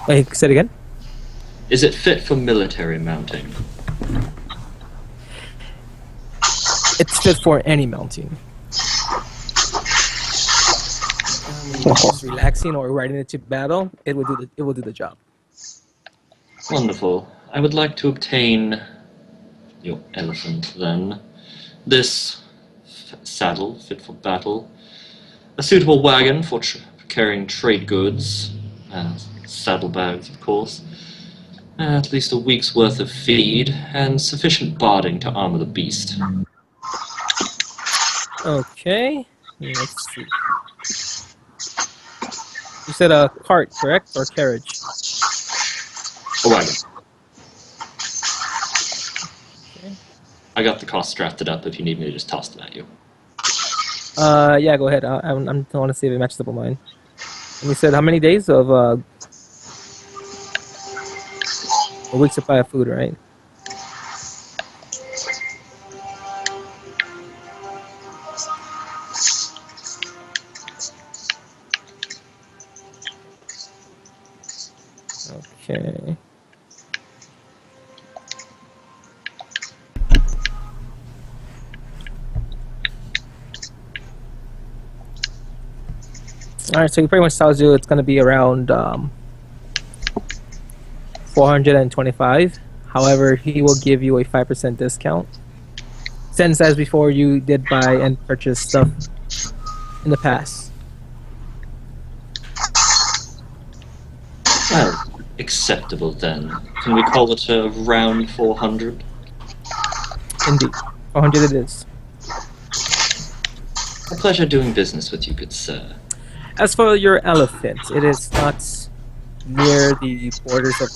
Wait, say it again. Is it fit for military mounting? It's fit for any mounting. Just relaxing or riding it to battle, it will do the job. Wonderful. I would like to obtain your elephant, then. This saddle, fit for battle. A suitable wagon for carrying trade goods. Saddlebags, of course. At least a week's worth of feed, and sufficient barding to armor the beast. Okay, let's see. You said a cart, correct? Or carriage? A wagon. Okay. I got the cost drafted up if you need me to just toss them at you. Yeah, go ahead. I want to see if it matches up with mine. And you said how many days of a week's supply of food, right? Okay. All right, so he pretty much tells you it's going to be around 425. However, he will give you a 5% discount. Since as before you did buy and purchase stuff in the past. Well, acceptable then. Can we call it around 400? Indeed. 400 it is. A pleasure doing business with you, good sir. As for your elephant, it is not near the borders of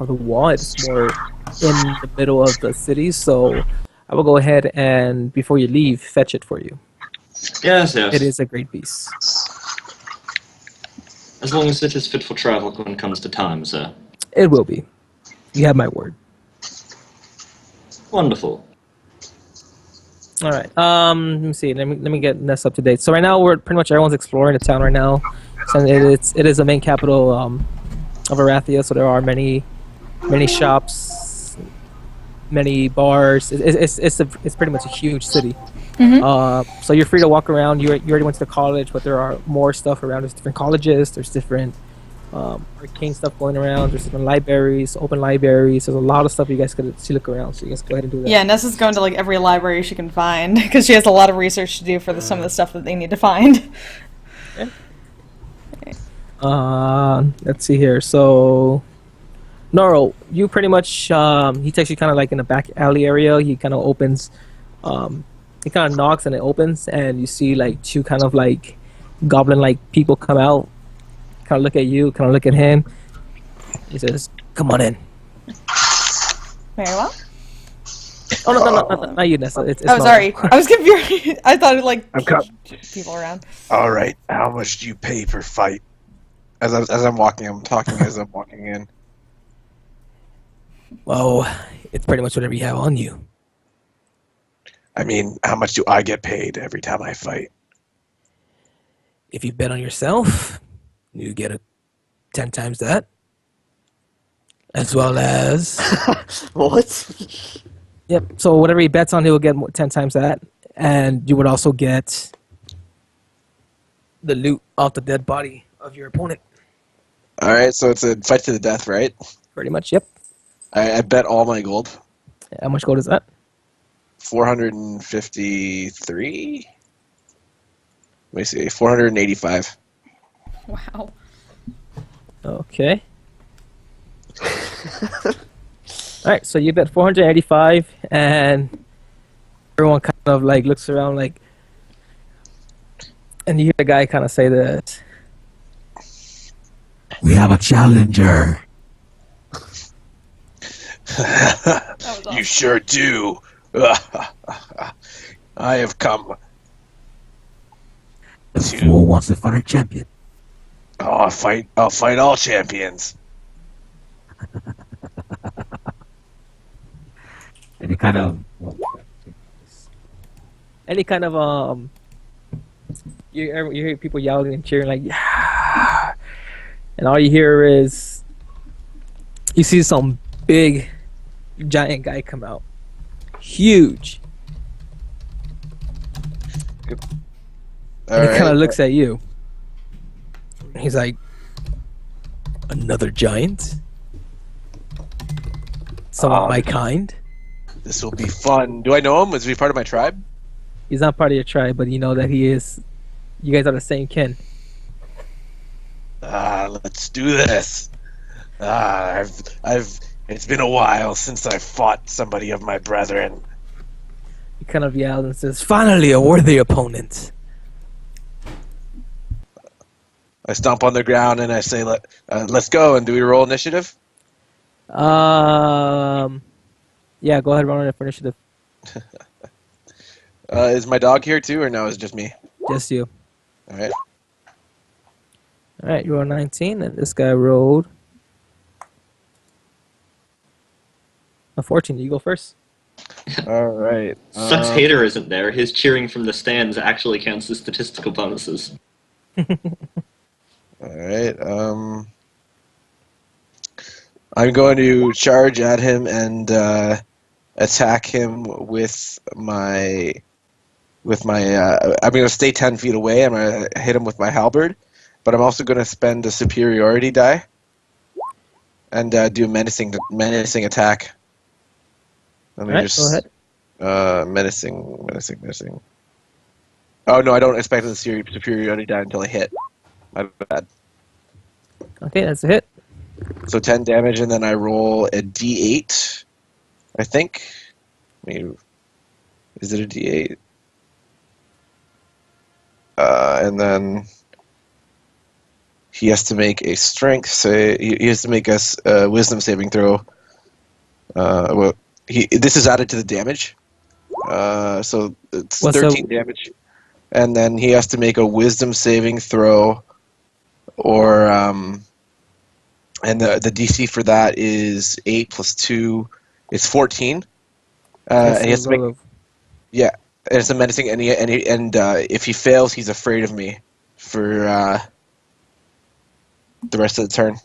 the wall. It's more in the middle of the city, so I will go ahead and, before you leave, fetch it for you. Yes. It is a great beast. As long as it is fit for travel when it comes to time, sir. It will be. You have my word. Wonderful. All right. Let me see. Let me get this up to date. So right now, we're pretty much everyone's exploring the town right now. So it is the main capital of Arathia. So there are many shops, many bars. It's pretty much a huge city. Mm-hmm. So you're free to walk around. You already went to the college, but there are more stuff around. There's different colleges. There's different arcane stuff going around. There's different libraries, open libraries. There's a lot of stuff you guys could see, look around. So you guys go ahead and do that. Yeah, Nessa's going to like every library she can find because she has a lot of research to do for some of the stuff that they need to find. Okay. Let's see here. So, Noro, you pretty much he takes you kind of like in the back alley area. He kind of opens. He kind of knocks and it opens, and you see like two kind of like goblin-like people come out. Kind of look at you, kind of look at him. He says, "Come on in." Very well. Oh no, not you, Nessa. It's Oh, Noro. sorry. I was confused. I thought it like people around. All right, how much do you pay per fight? As I'm walking, I'm talking as I'm walking in. Well, it's pretty much whatever you have on you. I mean, how much do I get paid every time I fight? If you bet on yourself, you get 10 times that. As well as... What? Yep, so whatever he bets on, he will get 10 times that. And you would also get the loot off the dead body of your opponent. All right, so it's a fight to the death, right? Pretty much, yep. I bet all my gold. How much gold is that? 453? Let me see, 485. Wow. Okay. Alright, so you bet 485, and everyone kind of like looks around like, and you hear the guy kind of say that, "We have a challenger." Awesome. You sure do. I have come. The fool wants to fight our champion. Oh, I'll fight all champions. Any kind of you hear people yelling and cheering like, "Yeah!" And all you hear is You see some big, giant guy come out. Huge. All And he kind right. of looks at you. He's like, another giant? Some of my kind? This will be fun. Do I know him? Is he part of my tribe? He's not part of your tribe, but you know that he is. You guys are the same kin. Let's do this. It's been a while since I fought somebody of my brethren. He kind of yells and says, finally a worthy opponent. I stomp on the ground and I say, let's go. And do we roll initiative? Yeah, go ahead, roll it for initiative. Is my dog here too, or no? Is it just me? Just you. All right. Alright, you rolled 19, and this guy rolled a 14. You go first. All right. Sucks Hater isn't there. His cheering from the stands actually counts as statistical bonuses. All right. I'm going to charge at him and attack him with my. I'm going to stay 10 feet away. I'm going to hit him with my halberd, but I'm also going to spend a superiority die and do a menacing attack. Let me Go ahead. menacing. Oh no, I don't expect the superiority die until I hit. My bad. Okay, that's a hit. So 10 damage, and then I roll a d8. I think. Is it a d8? And then he has to make a strength. So he has to make a wisdom saving throw. This is added to the damage. So it's What's 13 damage. And then he has to make a wisdom saving throw, or and the DC for that is 8 plus 2. It's 14. And he has to make, yeah, and it's a menacing. And if he fails, he's afraid of me for the rest of the turn,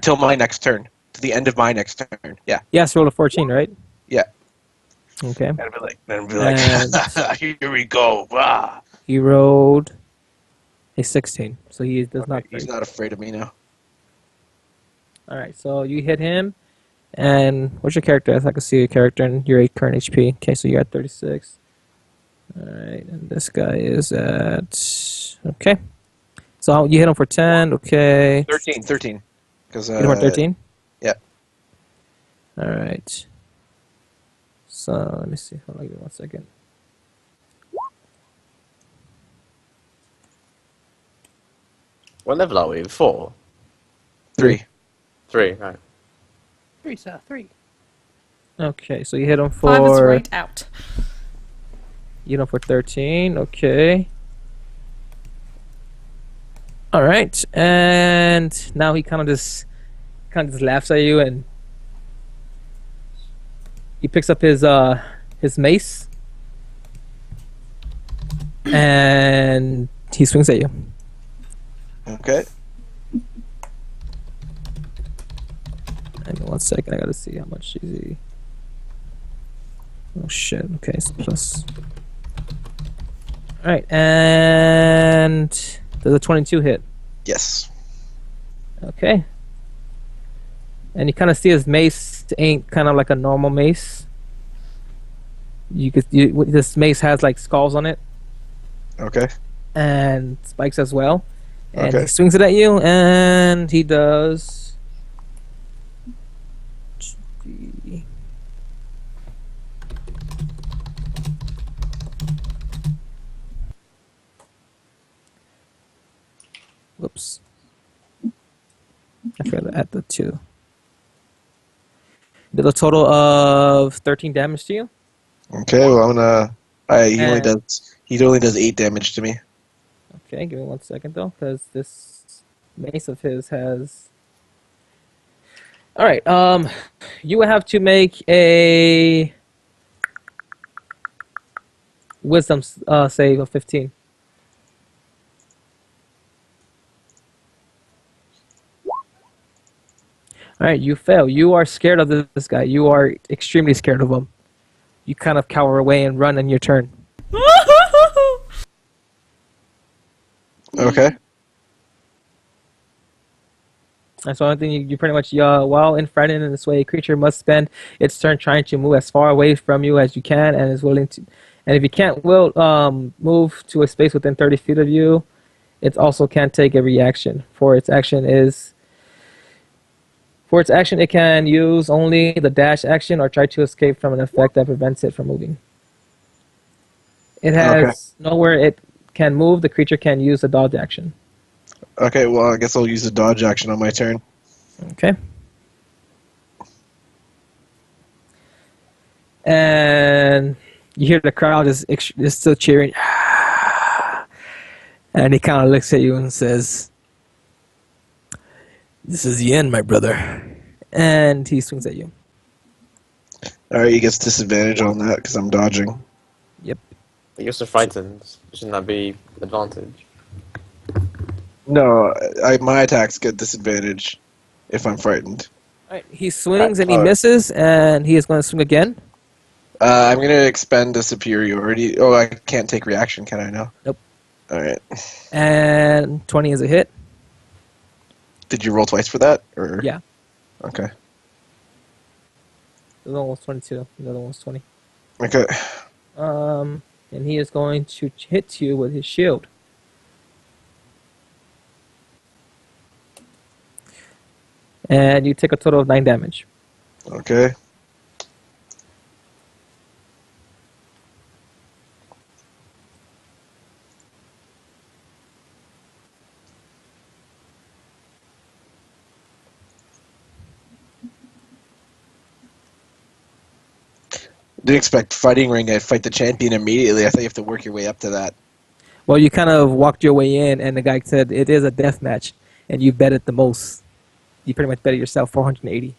till my next turn, to the end of my next turn. Yeah. Yes, roll a 14, right? Yeah. Okay. And be like, here we go. Ah. He rolled a 16, so he does not. He's not afraid of me now. All right, so you hit him, and what's your character? I can see your character and your 8 current HP. Okay, so you're at 36. All right, and this guy is at okay. So you hit him for 10. Okay. 13. Because Hit him for 13. yeah. All right. So let me see. Hold on, give me 1 second. What level are we? 4? 3. 3, right. 3, sir, 3. Okay, so you hit him 5 is for right out. you hit him for 13. Okay. All right, and now he kind of just laughs at you, and he picks up his mace, and he swings at you. Okay. Hang on 1 second, I gotta see how much is he. Oh shit! Okay, so plus. All right, and does a 22 hit? Yes. Okay. And you kind of see his mace ain't kind of like a normal mace. This mace has like skulls on it Okay. and spikes as well. And Okay. he swings it at you, and he does. Whoops. I forgot to add the 2. Did a total of 13 damage to you. Okay. Well, I'm gonna. He only And- does 8 damage to me. Okay, give me 1 second though, because this mace of his has. All right. You would have to make a wisdom save of 15. All All right, you fail. You are scared of this guy. You are extremely scared of him. You kind of cower away and run on your turn. Okay. That's the only thing you pretty much, while in frightened in this way, a creature must spend its turn trying to move as far away from you as you can and is willing to. And if you can't move to a space within 30 feet of you, it also can't take a reaction. For its action, it can use only the dash action or try to escape from an effect that prevents it from moving. It Okay. has nowhere it can move. The creature can use a dodge action. Okay, well, I guess I'll use the dodge action on my turn. Okay. And you hear the crowd is still cheering. And he kind of looks at you and says, "This is the end, my brother." And he swings at you. Alright, he gets disadvantage on that because I'm dodging. Yep. But you're so frightened. Shouldn't that be advantage? No, my attacks get disadvantage if I'm frightened. All right. He swings and he misses, and he is going to swing again. I'm going to expend a superiority. Oh, I can't take reaction, can I now? Nope. Alright. And 20 is a hit. Did you roll twice for that? Or? Yeah. Okay. The other one was 22. The other one was 20. Okay. And he is going to hit you with his shield. And you take a total of 9 damage. Okay. Didn't expect fighting ring. I fight the champion immediately. I thought you have to work your way up to that. Well, you kind of walked your way in, and the guy said it is a death match, and you bet it the most. You pretty much bet it yourself 480.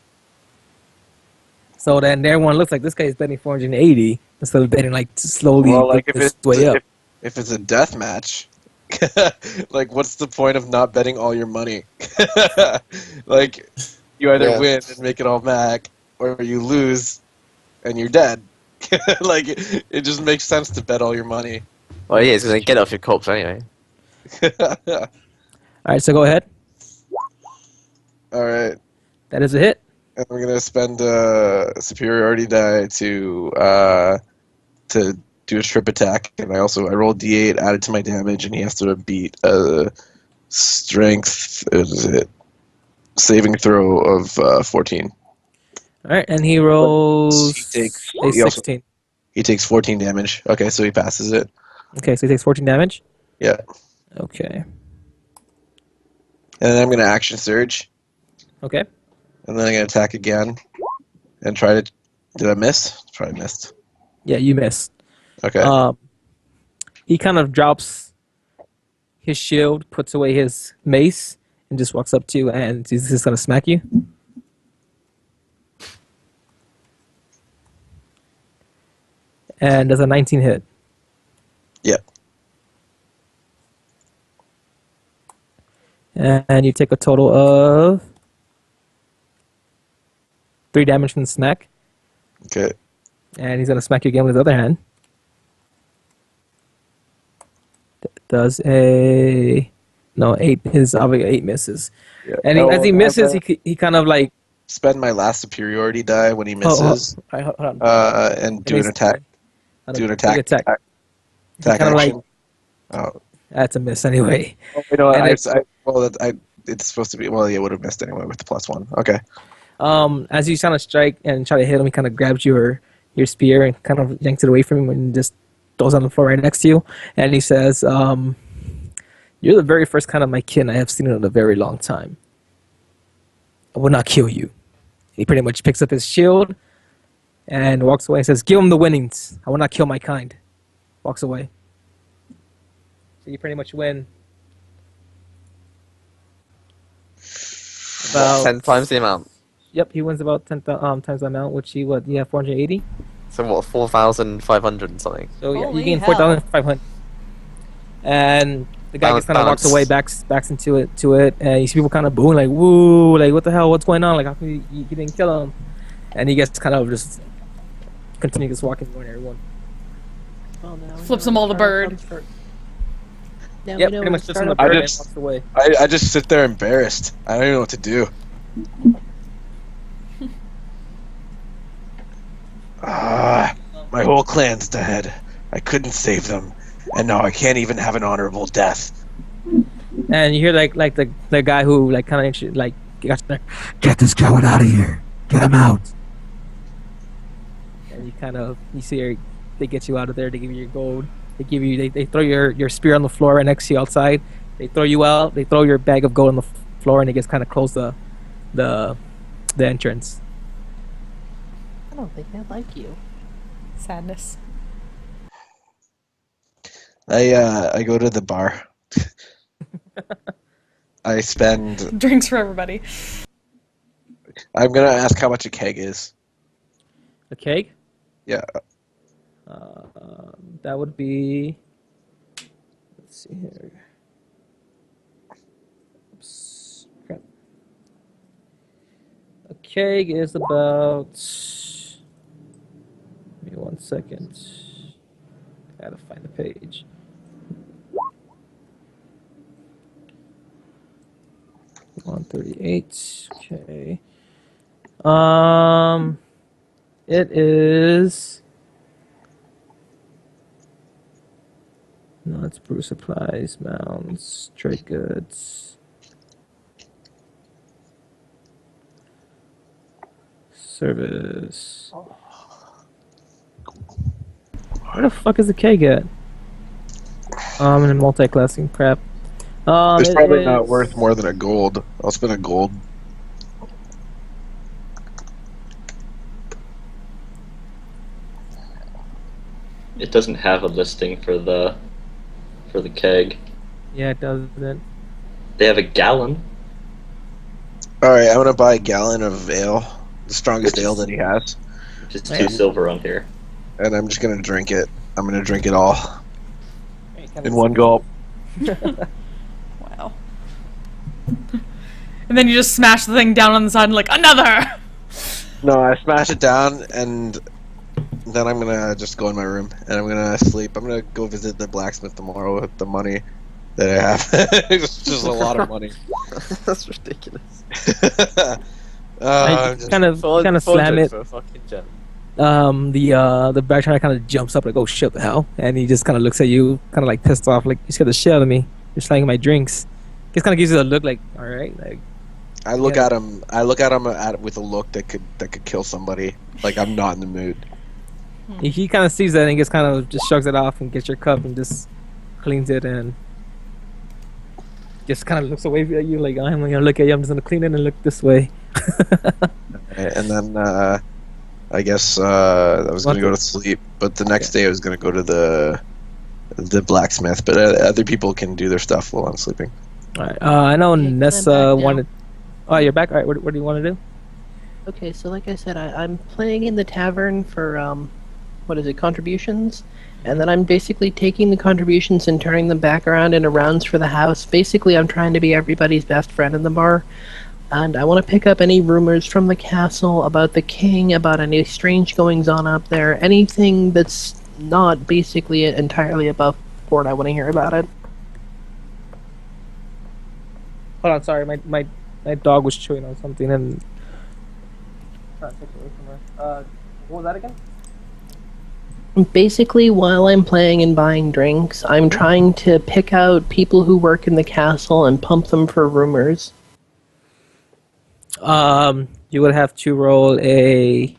So then everyone looks like this guy is betting 480 instead of betting like slowly Well, like if his it's way up. if it's a death match, like what's the point of not betting all your money? Like you either Yeah. win and make it all back, or you lose and you're dead. Like it just makes sense to bet all your money. Well, yeah, it's going to get off your corpse anyway. All right, so go ahead. All right. That is a hit. And I'm gonna spend a superiority die to do a trip attack, and I roll D8 added to my damage, and he has to beat a strength saving throw of 14. All right, and he rolls He takes- a he also- 16. He takes 14 damage. Okay, so he passes it. Okay, so he takes 14 damage. Yeah, Okay. and then I'm gonna action surge, Okay. and then I'm gonna attack again, and try to. Did I miss? Probably missed. Yeah, you missed. Okay. He kind of drops his shield, puts away his mace, and just walks up to you, and he's just gonna smack you. And does a 19 hit. Yeah. And you take a total of 3 damage from the smack. Okay. And he's gonna smack you again with his other hand. Does a 8? His obviously 8 misses. Yeah. And as he misses, he kind of like spend my last superiority die when he misses, All right, hold on. and do an attack. Do an attack. Attack. Attack Kinda like- action. Oh, That's a miss anyway. you know, And it's supposed to be. Well, yeah, would have missed anyway with the +1. Okay. As you kind of strike and try to hit him, he kind of grabs your spear and kind of yanks it away from him and just throws it on the floor right next to you. And he says, "You're the very first kind of my kin I have seen in a very long time. I will not kill you." He pretty much picks up his shield and walks away and says, "Give him the winnings. I will not kill my kind." Walks away. So you pretty much win. About 10 times the amount. Yep, he wins about 10 times the amount, which he 480. So what, 4,500 and something? So yeah, you Holy gain hell. 4,500. And The guy just kind of walks Balance. away, backs into it, and you see people kind of booing like, "Woo! Like what the hell? What's going on? Like how come you didn't kill him?" And he gets kind of just continues walking, going everyone. Well, now we Flips know him all the when Startup bird. comes first. Now Yep, we know pretty when much just on the Startup I bird and just- walks away. I just sit there embarrassed. I don't even know what to do. Ah, my whole clan's dead. I couldn't save them, and now I can't even have an honorable death. And you hear like the guy who like kind of like got there, get this coward out of here, get him out. And you see they get you out of there. They give you your gold. They throw your spear on the floor right next to you outside. They throw you out. They throw your bag of gold on the floor, and they just kind of close the entrance. I don't think they like you. Sadness. I go to the bar. I spend. Drinks for everybody. I'm gonna ask how much a keg is. A keg? Yeah. That would be. Let's see here. Oops. Crap. A keg is about. Give me 1 second. Gotta find the page. $138. Okay. It is. No, it's brew supplies, mounds, trade goods, service. Where the fuck is the keg at? In a multi-classing crap. It's It probably not is- worth more than a gold. I'll spend a gold. It doesn't have a listing for the keg. Yeah, it doesn't. They have a gallon. All right, I'm gonna buy a gallon of ale, the strongest Which ale is- that he has, Which is Man. 2 silver on here. and I'm just gonna drink it. I'm gonna drink it all Kinda in one gulp. Wow. And then you just smash the thing down on the side and like, another! No, I smash it down, and then I'm gonna just go in my room and I'm gonna sleep. I'm gonna go visit the blacksmith tomorrow with the money that I have. It's just a lot of money. That's ridiculous. I'm just- kind of slam it. For a fucking gem. The bartender kind of jumps up like, "Oh shit, what the hell!" And he just kind of looks at you, kind of like pissed off, like, "You scared the shit out of me. You're slanging my drinks." Just kind of gives you a look, like, "All right, like." I look Yeah. at him. I look at him with a look that could kill somebody. Like I'm not in the mood. He kind of sees that and he just kind of just shrugs it off and gets your cup and just cleans it and just kind of looks away at you like, "I'm gonna look at you. I'm just gonna clean it and look this way." And then I guess I was gonna go to sleep, but the next day I was gonna go to the blacksmith. But other people can do their stuff while I'm sleeping. All right. I know Okay, I'm Nessa back now. wanted. Oh, you're back. All right. What do you want to do? Okay, so like I said, I'm playing in the tavern for what is it, contributions, and then I'm basically taking the contributions and turning them back around into rounds for the house. Basically, I'm trying to be everybody's best friend in the bar, and I want to pick up any rumors from the castle about the king, about any strange goings on up there, anything that's not basically entirely above board. I want to hear about it. Hold on. Sorry, my dog was chewing on something and. Trying to take it away from her. What was that again? Basically, while I'm playing and buying drinks, I'm trying to pick out people who work in the castle and pump them for rumors. You would have to roll a.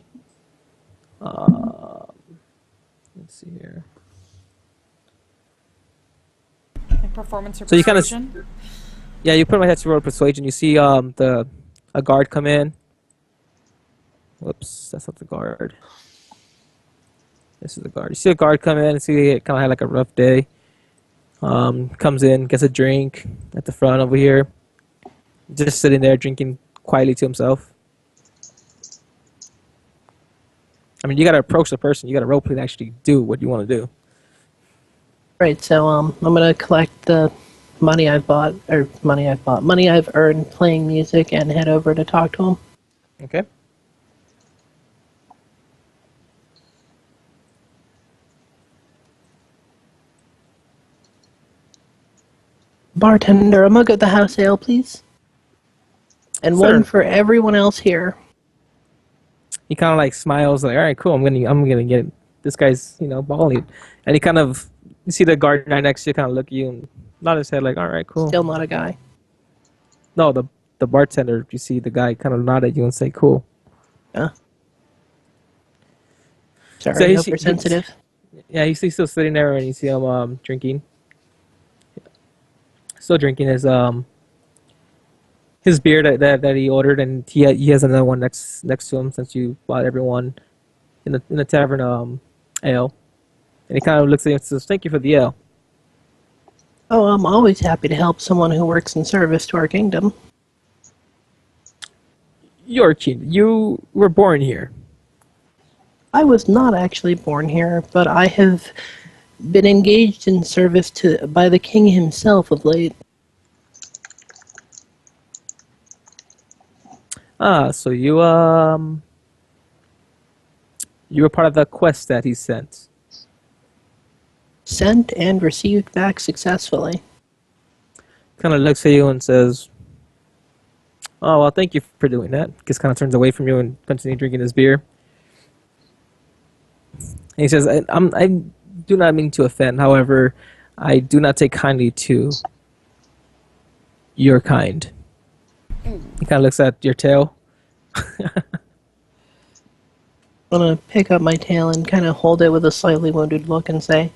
Let's see here. Like performance or So you kinda persuasion? Yeah, you pretty much have to roll persuasion. You see, a guard come in. Whoops, that's not the guard. This is the guard. You see a guard come in and see it kind of had like a rough day. Comes in, gets a drink at the front over here. Just sitting there drinking quietly to himself. I mean, you gotta approach the person. You gotta roleplay to actually do what you want to do. Right, so I'm gonna collect the money money I've earned playing music, and head over to talk to him. Okay. Bartender, a mug of the house ale, please. And Sir. one for everyone else here. He kind of like smiles, like, all right, cool. I'm gonna get it. This guy's, balling, and he kind of, you see the guard right next to you, kind of look at you and nod his head, like, all right, cool. Still not a guy. No, the bartender. You see the guy kind of nod at you and say, cool. Huh? Sorry, So he's- oversensitive. Yeah, he's still sitting there, and you see him drinking. Still drinking his beer that he ordered, and he has another one next to him since you bought everyone in the tavern ale. And he kind of looks at you and says, "Thank you for the ale." Oh, I'm always happy to help someone who works in service to our kingdom. Yorkin, you were born here. I was not actually born here, but I have been engaged in service by the king himself of late. So you were part of the quest that he sent. Sent and received back successfully. Kind of looks at you and says, "Oh well, thank you for doing that." Just kind of turns away from you and continues drinking his beer. And he says, I do not mean to offend. However, I do not take kindly to your kind." He kind of looks at your tail. I'm gonna pick up my tail and kind of hold it with a slightly wounded look and say,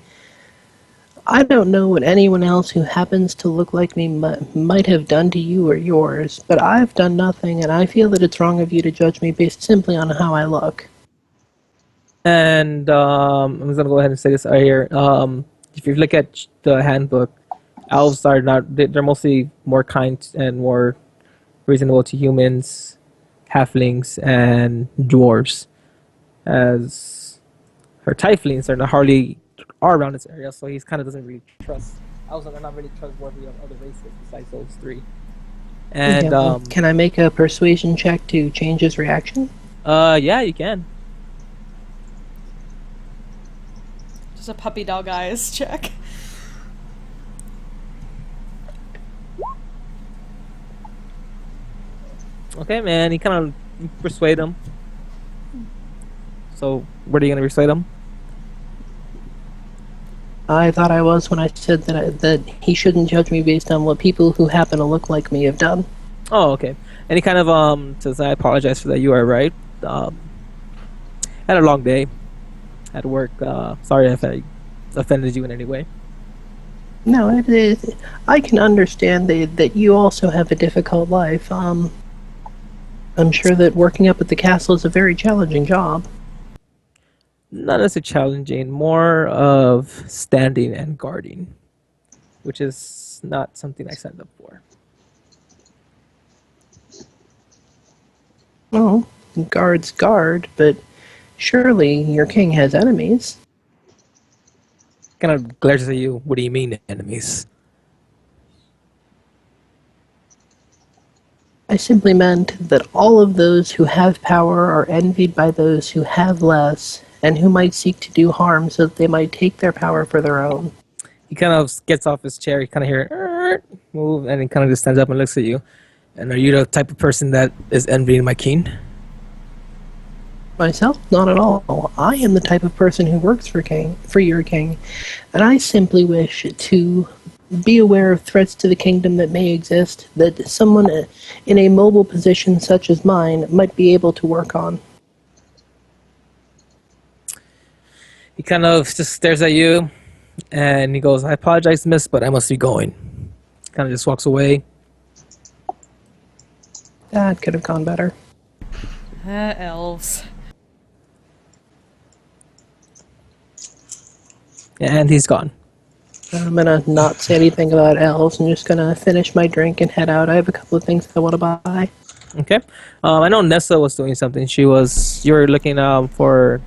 I don't know what anyone else who happens to look like me might have done to you or yours, but I've done nothing, and I feel that it's wrong of you to judge me based simply on how I look. And I'm just gonna go ahead and say this right here. If you look at the handbook, elves are not. They're mostly more kind and more reasonable to humans, halflings, and dwarves. As her tieflings are not hardly are around this area, so he kind of doesn't really trust. Elves are not really trustworthy of other races besides those three. And Yeah, well, can I make a persuasion check to change his reaction? yeah, you can. Just a puppy dog eyes check. Okay, man. He kind of persuade him. So, what are you gonna persuade him? I thought I was when I said that he shouldn't judge me based on what people who happen to look like me have done. Oh, okay. And he kind of says, "I apologize for that. You are right. Had a long day at work. Sorry if I offended you in any way." No, I can understand that you also have a difficult life. I'm sure that working up at the castle is a very challenging job. Not as a challenging, more of standing and guarding, which is not something I signed up for. Oh, guards guard, but surely your king has enemies. Kind of glares at you. What do you mean, enemies? I simply meant that all of those who have power are envied by those who have less, and who might seek to do harm so that they might take their power for their own. He kind of gets off his chair. You kind of hear "Er," move, and he kind of just stands up and looks at you. And are you the type of person that is envying my king? Myself? Not at all. I am the type of person who works for your king, and I simply wish to be aware of threats to the kingdom that may exist, that someone in a mobile position such as mine might be able to work on. He kind of just stares at you, and he goes, "I apologize, miss, but I must be going." Kind of just walks away. That could have gone better. Elves. And he's gone. I'm gonna not say anything about elves. I'm just gonna finish my drink and head out. I have a couple of things I want to buy. Okay. I know Nessa was doing something. You were looking for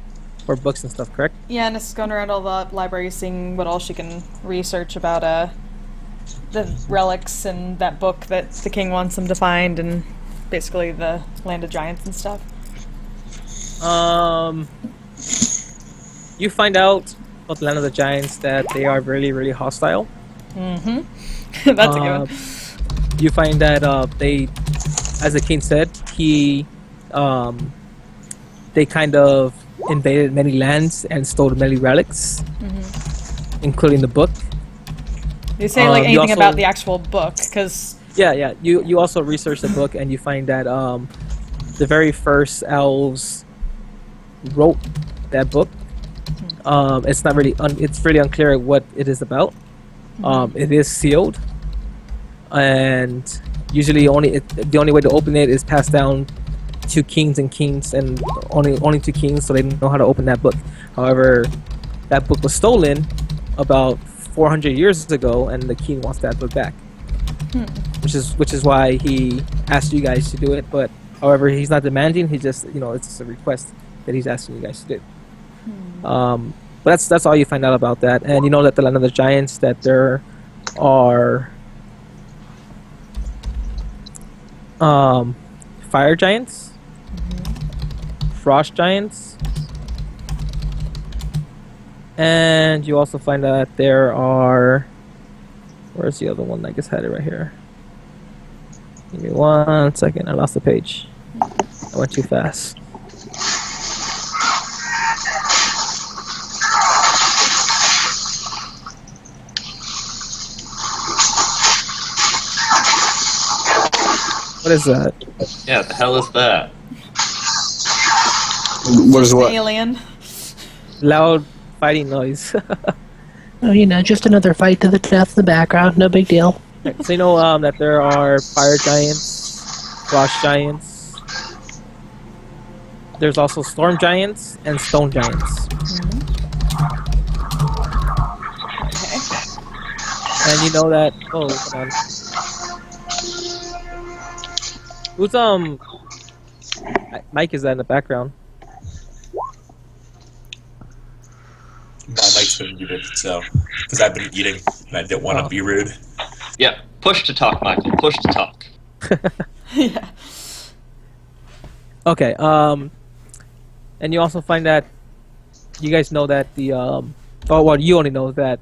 books and stuff, correct? Yeah, and is going around all the libraries seeing what all she can research about the relics and that book that the king wants them to find, and basically the land of giants and stuff? Um, you find out about the land of the giants that they are really, really hostile. That's a good Uh, one. you find that they, as the king said, um, they kind of invaded many lands and stole many relics, including the book. You say like you anything also- about the actual book, because Yeah. You also research the book and you find that the very first elves wrote that book. It's not really it's really unclear what it is about. It is sealed, and usually the only way to open it is passed down to kings and kings, and only to kings, so they know how to open that book. However, that book was stolen about 400 years ago, and the king wants that book back. Which is why he asked you guys to do it. But however, he's not demanding. He just it's just a request that he's asking you guys to do. But that's all you find out about that, and you know that the land of the giants, that there are fire giants, frost giants, and you also find out that there are. Where's the other one? I just had it right here. Give me 1 second. I lost the page. I went too fast. What is that? Yeah, the hell is that? What is what? alien. Loud fighting noise. Oh, just another fight to the death in the background. No big deal. So you know that there are fire giants, frost giants. There's also storm giants and stone giants. Okay. And you know that. Oh, hold on. Who's Mike is that in the background? My mic's been muted, so because I've been eating and I didn't want to Oh. be rude. Yeah, push to talk, Michael. Push to talk. Yeah. Okay. And you also find that you guys know that the well, you only know that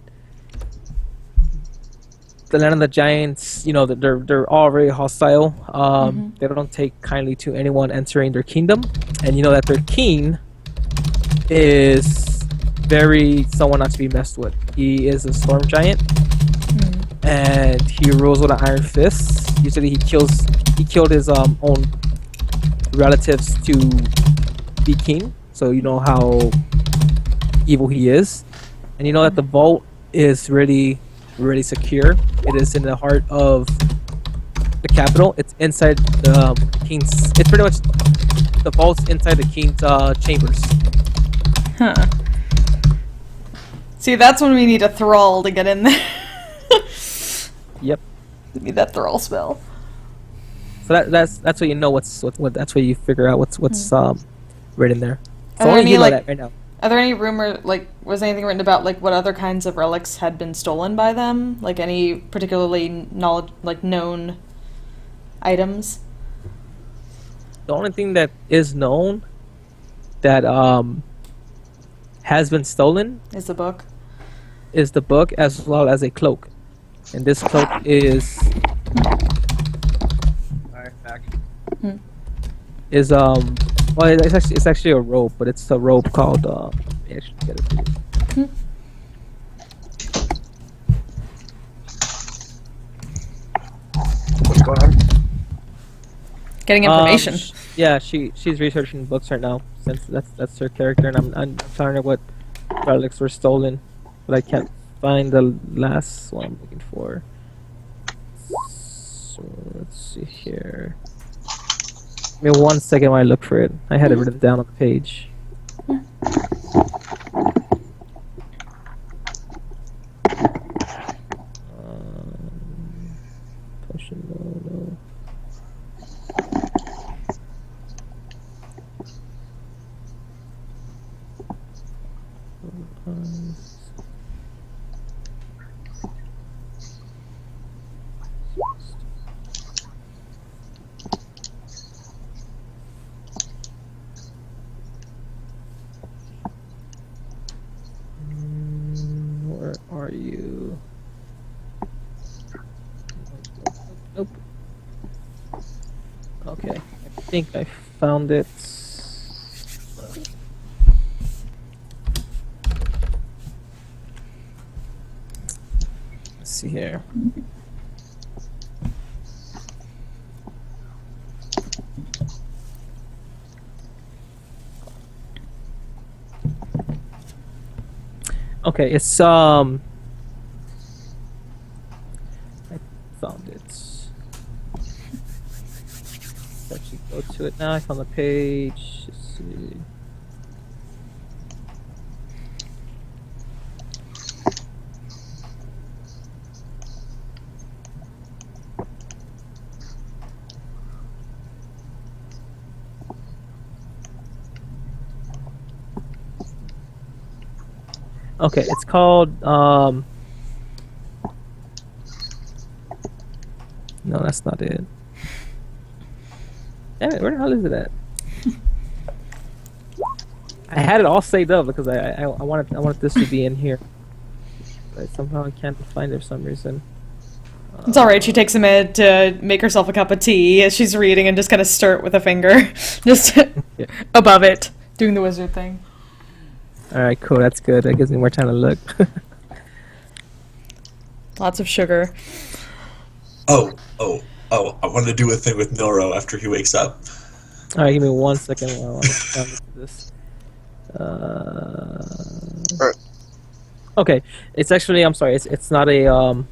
the land of the giants, that they're all very hostile. They don't take kindly to anyone entering their kingdom, and you know that their king is very someone not to be messed with. He is a storm giant, and he rules with an iron fist. Usually, he killed his own relatives to be king. So you know how evil he is, and you know that the vault is really, really secure. It is in the heart of the capital. It's inside the king's. It's pretty much the vault's inside the king's chambers. Huh. See, that's when we need a thrall to get in there. Yep. We need that thrall spell. So that's what you know. What that's where you figure out what's written there. So Are there only any, you know like- that right now. Are there any rumor, was anything written about, what other kinds of relics had been stolen by them? Like, any particularly known items? The only thing that is known that has been stolen Is the book? is the book as well as a cloak, and this cloak is well, it's actually a robe, but it's a robe called let me actually get it for you. What's going on? Getting information. Yeah, she's researching books right now, since that's her character, and I'm telling her what relics were stolen, but I can't find the last one I'm looking for. So let's see here. Give me 1 second while I look for it. I had it written down on the page. Potion, no. Okay, I think I found it. Let's see here. Okay, it's I found it. Let's actually go to it now. I found the page. Let's see. Okay, it's called no, that's not it. Damn it, where the hell is it at? I had it all saved up because I wanted this to be in here. But somehow I can't find it for some reason. It's alright, she takes a minute to make herself a cup of tea as she's reading and just kind of stir it with a finger. Just Yeah. above it, doing the wizard thing. Alright, cool, that's good. That gives me more time to look. Lots of sugar. Oh, I want to do a thing with Noro after he wakes up. Alright, give me 1 second while I'm trying to do this. Okay, it's actually, I'm sorry, it's not a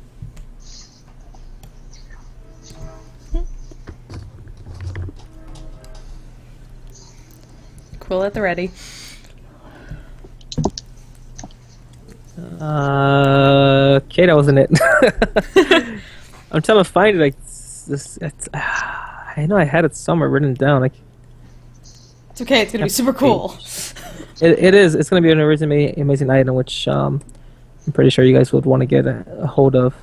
Quill at the ready. okay, that wasn't it. I'm trying to find it. Like I know I had it somewhere written down. Like It's okay, it's gonna be super cool. it is. It's gonna be an amazing item, which I'm pretty sure you guys would want to get a hold of.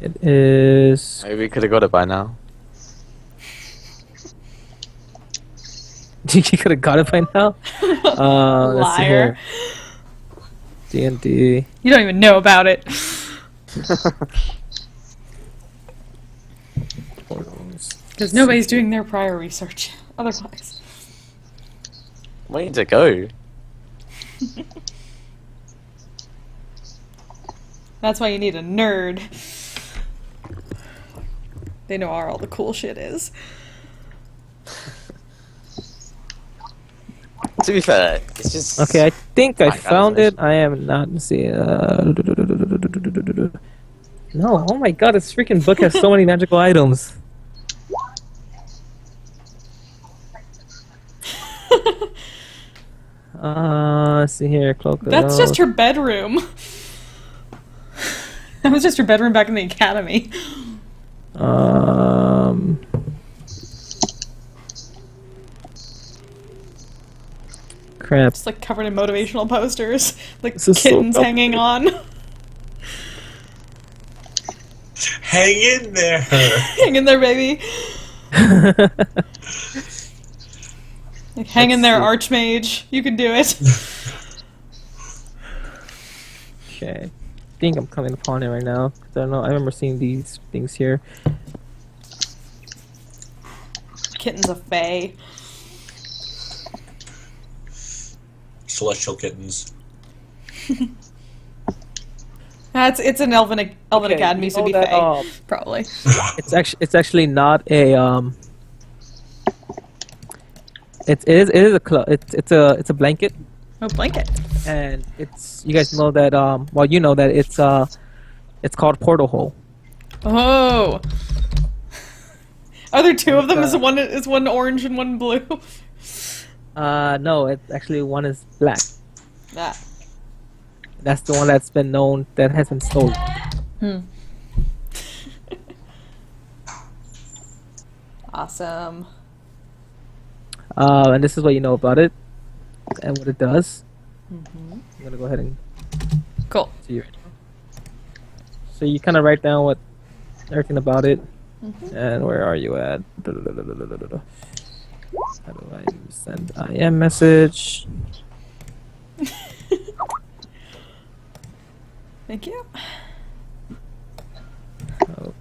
It is. Maybe we could have got it by now. You could have got it by now. Let's see Liar. here. D&D. You don't even know about it. Because nobody's doing their prior research. Otherwise. Way to go. That's why you need a nerd. They know where all the cool shit is. To be fair, it's just... Okay, I think I My found it. imagination. I am not. Let's see. No, oh my god, this freaking book has so many magical items. Let's see here. Cloak of That's just Oath. her bedroom. That was just her bedroom back in the academy. Crap. Just like covered in motivational posters. Like This is so kittens hanging on. Hang in there. Hang in there, baby. Like, hang in there, Archmage. You can do it. Okay. I think I'm coming upon it right now. 'Cause I don't know. I remember seeing these things here. Kitten's a fae. Celestial kittens. It's an Elven Okay, Academy, you so know be that, fae. Probably. It's actually not a It is a it's a blanket, Oh, blanket. and it's, you guys know that well, you know that it's called Portal Hole. Oh. Are there two of them? Is one orange and one blue? No, it's actually, one is black. Ah. That's the one that's been known, that has been stolen. Awesome. And this is what you know about it and what it does. I'm gonna go ahead and Cool. see you right now. So you kind of write down what everything about it, and where are you at? How do I send IM message? Thank you.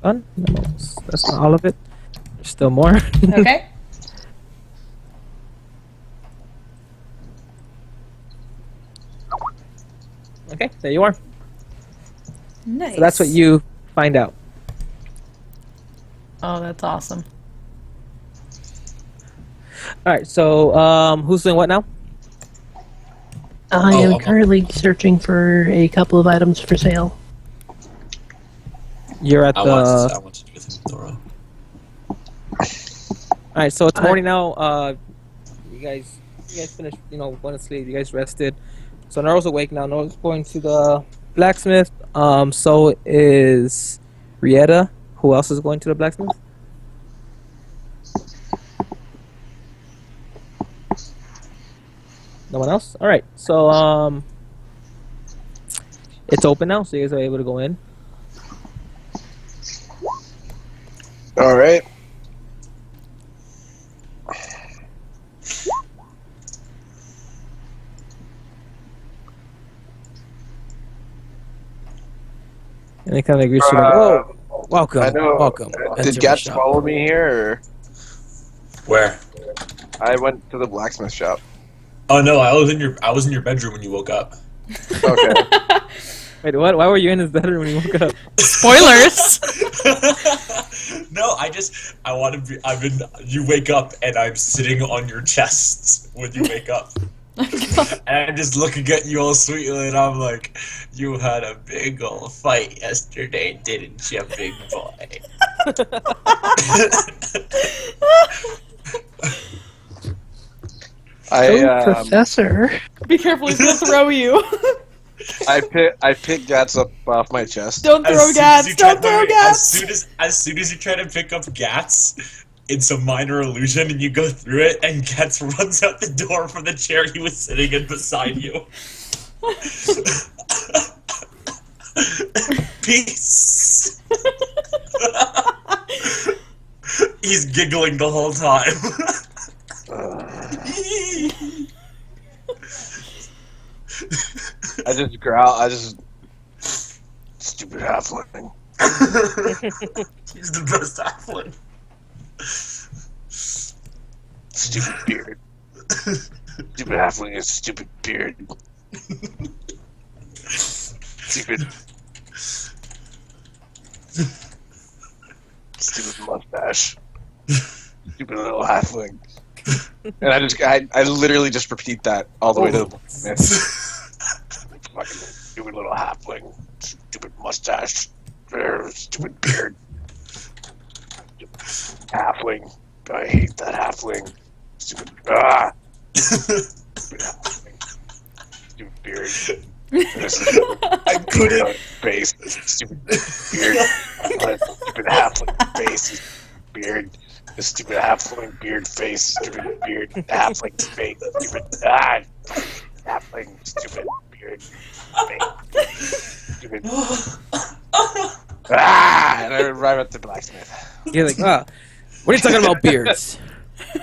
on. That's not all of it. There's still more. Okay. Okay, there you are. Nice. So that's what you find out. Oh, that's awesome. All right. So who's doing what now? I Oh, am I'm- currently searching for a couple of items for sale. You're at I the. want to do with him thorough. All right. So it's morning now. You guys finished. Going to sleep. You guys rested. So Nora's awake now. Nora's going to the blacksmith. So is Rieta. Who else is going to the blacksmith? No one else? Alright, so it's open now, so you guys are able to go in. All right. And they kind of greet you like, whoa, welcome, I know. welcome. Did Enter my Gats shop." follow me here? Or Where? I went to the blacksmith shop. Oh no, I was in your bedroom when you woke up. Okay. Wait, what? Why were you in his bedroom when you woke up? Spoilers. No, I want to be. You wake up and I'm sitting on your chest when you wake up. And I'm just looking at you all sweetly, and I'm like, "You had a big old fight yesterday, didn't you, big boy?" Oh, Professor. Be careful, he's gonna throw you. I picked Gats up off my chest. Don't throw Gats! Don't throw Gats! As soon as you try to pick up Gats, it's a minor illusion, and you go through it, and Gats runs out the door from the chair he was sitting in beside you. Peace. He's giggling the whole time. I just growl. Stupid halfling. He's the best halfling. Stupid beard. Stupid halfling is stupid beard. Stupid. Stupid mustache. Stupid little halfling. And I literally just repeat that all the way to the fucking stupid little halfling. Stupid mustache. Stupid beard. Halfling. I hate that halfling. Stupid. Stupid halfling. Stupid beard. I couldn't. Face. Stupid beard. Stupid halfling face. Beard. The stupid halfling beard face. Stupid beard. Halfling face. Stupid. Halfling. Stupid beard. Face. Stupid. And I arrive at the blacksmith. You're like, what are you talking about beards?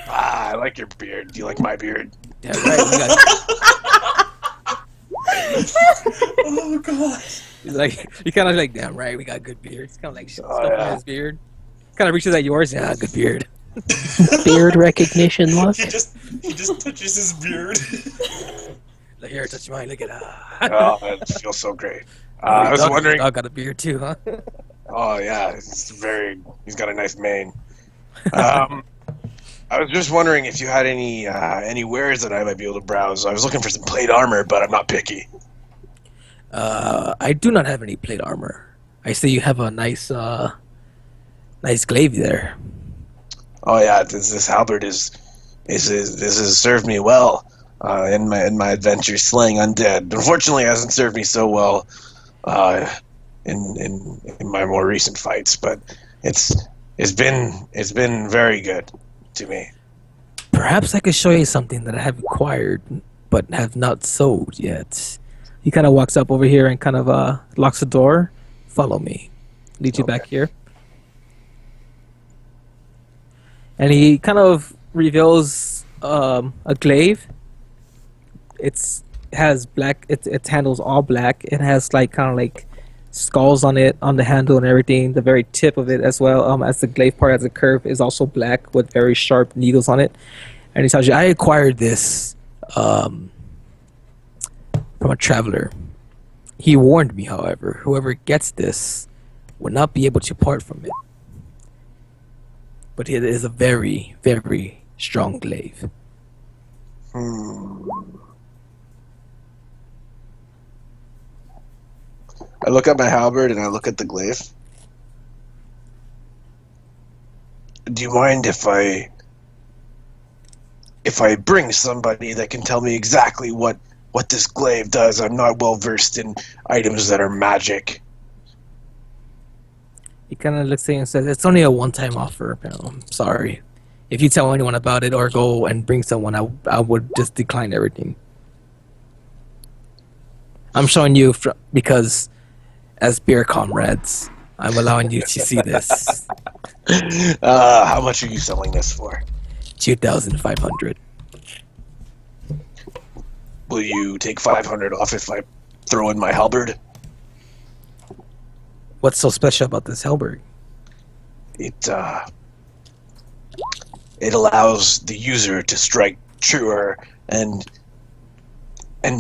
I like your beard. Do you like my beard? Yeah, right. You got, Oh god. he's like, you kind of like, damn right, we got good beards. Kind of like stuff yeah. on his beard. Kind of reaches at yours. Yeah, good beard. Beard recognition look. He just touches his beard. Like, here, touch mine. Look at that. Oh, it feels so great. I was wondering. I got a beard too, huh? Oh yeah, he's got a nice mane. I was just wondering if you had any wares that I might be able to browse. I was looking for some plate armor, but I'm not picky. I do not have any plate armor. I see you have a nice glaive there. Oh yeah, this halberd this has served me well in my adventures slaying undead. Unfortunately, it hasn't served me so well in my more recent fights, but it's been very good to me. Perhaps I could show you something that I have acquired but have not sold yet. He kind of walks up over here and kind of locks the door. Follow me. Leads you back here. And he kind of reveals a glaive. It handles all black. It has like kind of like skulls on it, on the handle and everything. The very tip of it as well, as the glaive part, as a curve, is also black with very sharp needles on it. And he tells you, I acquired this from a traveler. He warned me, however, whoever gets this will not be able to part from it. But it is a very, very strong glaive. I look at my halberd and I look at the glaive. Do you mind if I bring somebody that can tell me exactly what this glaive does? I'm not well versed in items that are magic. He kind of looks at you and says, it's only a one-time offer. I'm sorry. If you tell anyone about it or go and bring someone, I would just decline everything. I'm showing you because as beer comrades, I'm allowing you to see this. How much are you selling this for? 2,500. Will you take 500 off if I throw in my halberd? What's so special about this halberd? It allows the user to strike truer and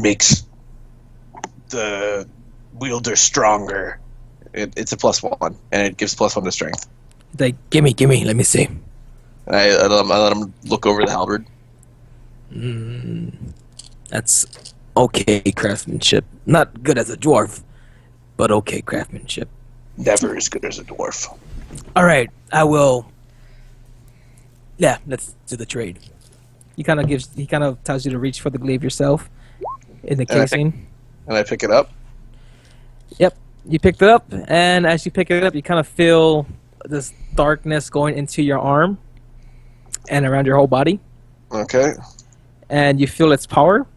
makes the wielder stronger. It's a +1, and it gives +1 to strength. He's like, gimme, let me see. I let him look over the halberd. That's okay craftsmanship. Not good as a dwarf, but okay craftsmanship. Never as good as a dwarf. All right, I will. Yeah, let's do the trade. He kind of tells you to reach for the glaive yourself in the casing. And I pick it up. Yep, you picked it up, and as you pick it up, you kind of feel this darkness going into your arm and around your whole body, Okay. and you feel its power,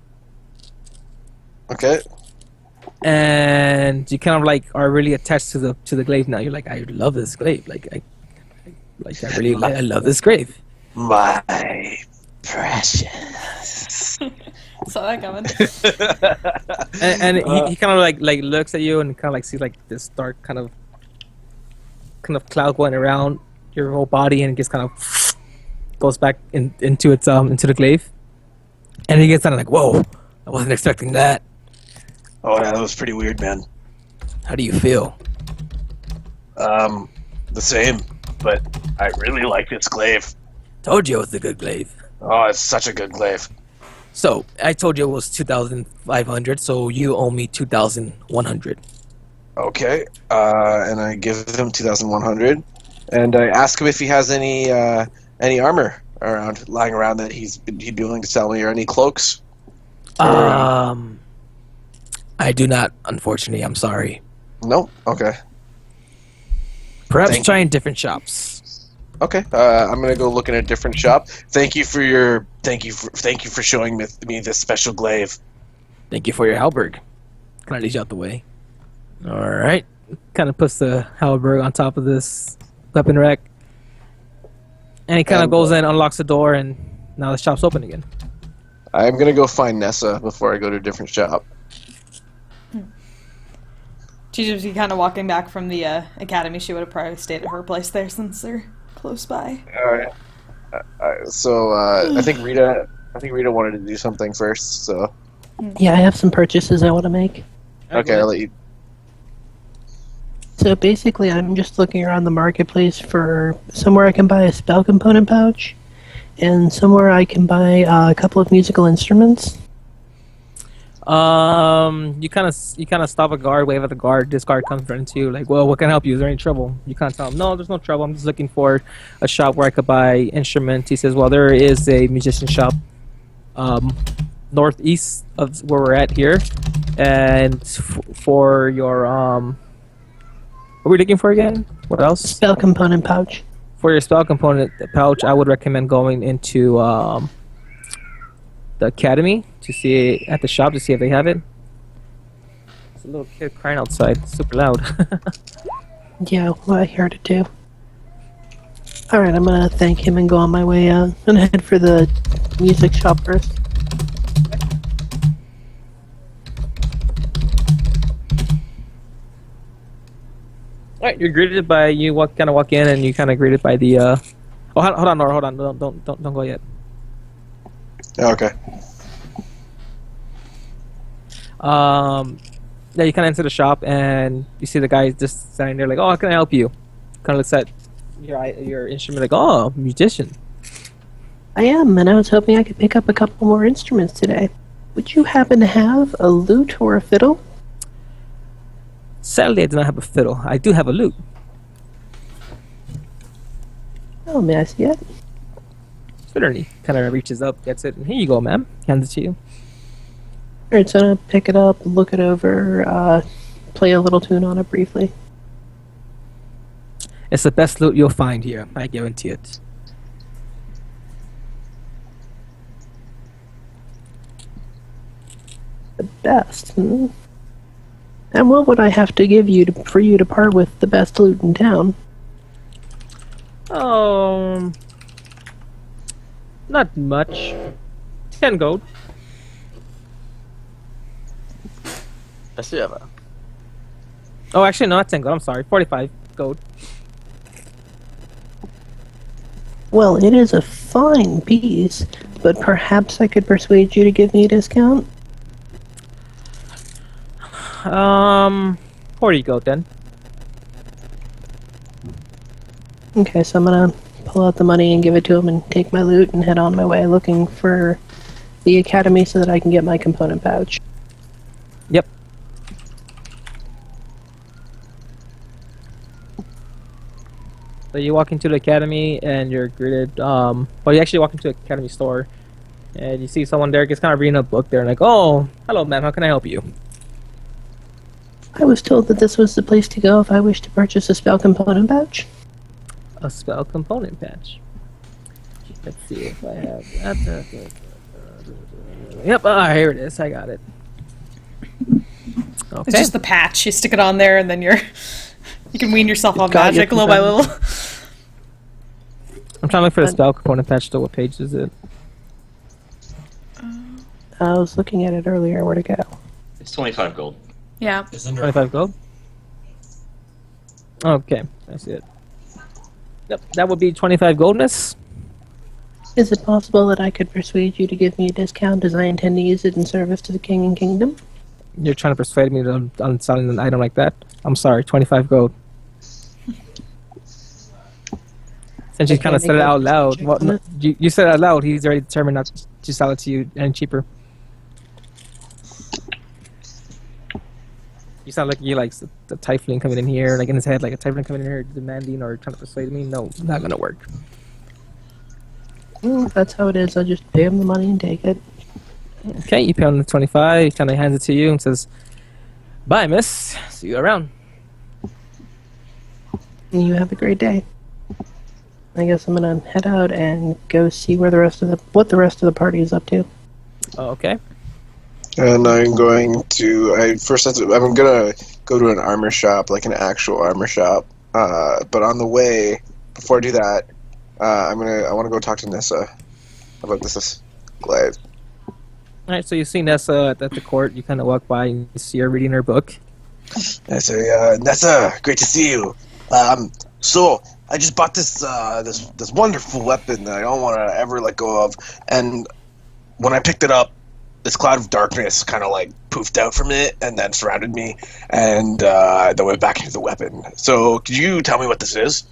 Okay. and you kind of like are really attached to the glaive now. You're like, I love this glaive. I love this glaive. My precious. Saw that coming. And he kind of like looks at you and kind of like sees like this dark kind of cloud going around your whole body, and it just kind of goes back into the glaive, and he gets kind of like, whoa, I wasn't expecting that. Oh yeah, that was pretty weird, man. How do you feel? The same, but I really like this glaive. Told you it was a good glaive. Oh, it's such a good glaive. So I told you it was 2,500, so you owe me 2,100. Okay. And I give him 2,100, and I ask him if he has any armor lying around that he'd be willing to sell me, or any cloaks. I do not, unfortunately. I'm sorry. No. Okay. Perhaps Thank try in different shops. Okay. I'm gonna go look in a different shop. Thank you for showing me this special glaive. Thank you for your halberd. Can I lead you out the way? All right. Kind of puts the halberd on top of this weapon rack, and he kind of goes in, unlocks the door, and now the shop's open again. I'm gonna go find Nessa before I go to a different shop. She's just kind of walking back from the academy. She would have probably stayed at her place there since they're close by. All right. So I think Rita wanted to do something first. So Yeah, I have some purchases I want to make. okay, I'll let you. So basically, I'm just looking around the marketplace for somewhere I can buy a spell component pouch, and somewhere I can buy a couple of musical instruments. You kind of stop a guard, wave at the guard. This guard comes running to you, like, well, what can I help you? Is there any trouble? You kind of tell him, no, there's no trouble. I'm just looking for a shop where I could buy instruments. He says, well, there is a musician shop northeast of where we're at here, and for your what are we looking for again? What else? Spell component pouch. For your spell component pouch, I would recommend going into the academy to see at the shop to see if they have it. There's a little kid crying outside, super loud. Yeah, well, I heard it too. Alright, I'm gonna thank him and go on my way out and head for the music shop first. Right, you're greeted by you kind of walk in and you kind of greeted by the. Oh, hold on, Nora. Hold on. Don't go yet. Okay. Yeah, you kind of enter the shop and you see the guy just standing there like, oh, how can I help you? Kind of looks at your instrument like, oh, musician. I am, and I was hoping I could pick up a couple more instruments today. Would you happen to have a lute or a fiddle? Sadly, I do not have a fiddle. I do have a lute. Oh, may I see it? Certainly. Kind of reaches up, gets it, and here you go, ma'am. Hands it to you. Alright, so I'm gonna pick it up, look it over, play a little tune on it briefly. It's the best lute you'll find here. I guarantee it. The best, hmm? And what would I have to give you for you to part with the best lute in town? Not much. 10 gold. Спасибо. Oh, actually, no, not 10 gold. I'm sorry. 45 gold. Well, it is a fine piece, but perhaps I could persuade you to give me a discount? 40 gold then. Okay, so I'm gonna pull out the money and give it to him and take my loot and head on my way looking for the academy so that I can get my component pouch. Yep. So you walk into the academy and you're greeted. Well, you actually walk into the academy store and you see someone there just kind of reading a book there and like, oh, hello, ma'am. How can I help you? I was told that this was the place to go if I wish to purchase a spell component pouch. A spell component patch. Let's see if I have that. Yep. Here it is. I got it. It's Okay. just the patch. You stick it on there, and then you can wean yourself off got your magic little by little. I'm trying to look for the spell component patch. So what page is it? I was looking at it earlier. Where'd it go? It's 25 gold. Yeah. It's under 25 gold. Okay, I see it. Yep, that would be 25 gold, miss. Is it possible that I could persuade you to give me a discount as I intend to use it in service to the king and kingdom? You're trying to persuade me on selling an item like that? I'm sorry, 25 gold. Since you kind of said it out loud. Well, no, you said it out loud, he's already determined not to sell it to you any cheaper. You sound like you like the Typhling coming in here, like in his head, like a Typhling coming in here demanding or trying to persuade me. No, not gonna work. That's how it is. I'll just pay him the money and take it. Okay, you pay him the 25. He kind of hands it to you and says, "Bye, miss. See you around." And you have a great day. I guess I'm gonna head out and go see where what the rest of the party is up to. Oh, okay. And I'm going to. I'm gonna go to an armor shop, like an actual armor shop. But on the way, before I do that, I want to go talk to Nessa about this glaive. All right, so you see Nessa at the court. You kind of walk by and you see her reading her book. I say, Nessa, great to see you. So I just bought this wonderful weapon that I don't want to ever let go of, and when I picked it up, this cloud of darkness kind of like poofed out from it and then surrounded me, and then went back into the weapon. So could you tell me what this is?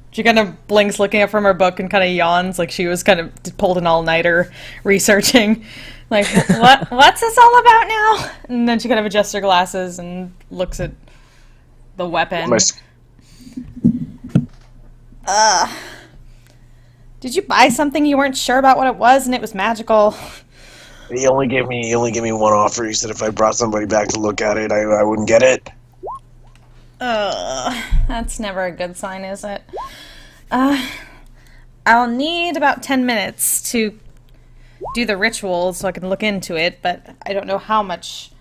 She kind of blinks, looking up from her book, and kind of yawns, like she was kind of pulled an all-nighter researching. Like, what's this all about now? And then she kind of adjusts her glasses and looks at the weapon. Did you buy something you weren't sure about what it was, and it was magical? He only gave me one offer. He said if I brought somebody back to look at it, I wouldn't get it. That's never a good sign, is it? I'll need about 10 minutes to do the ritual so I can look into it, but I don't know how much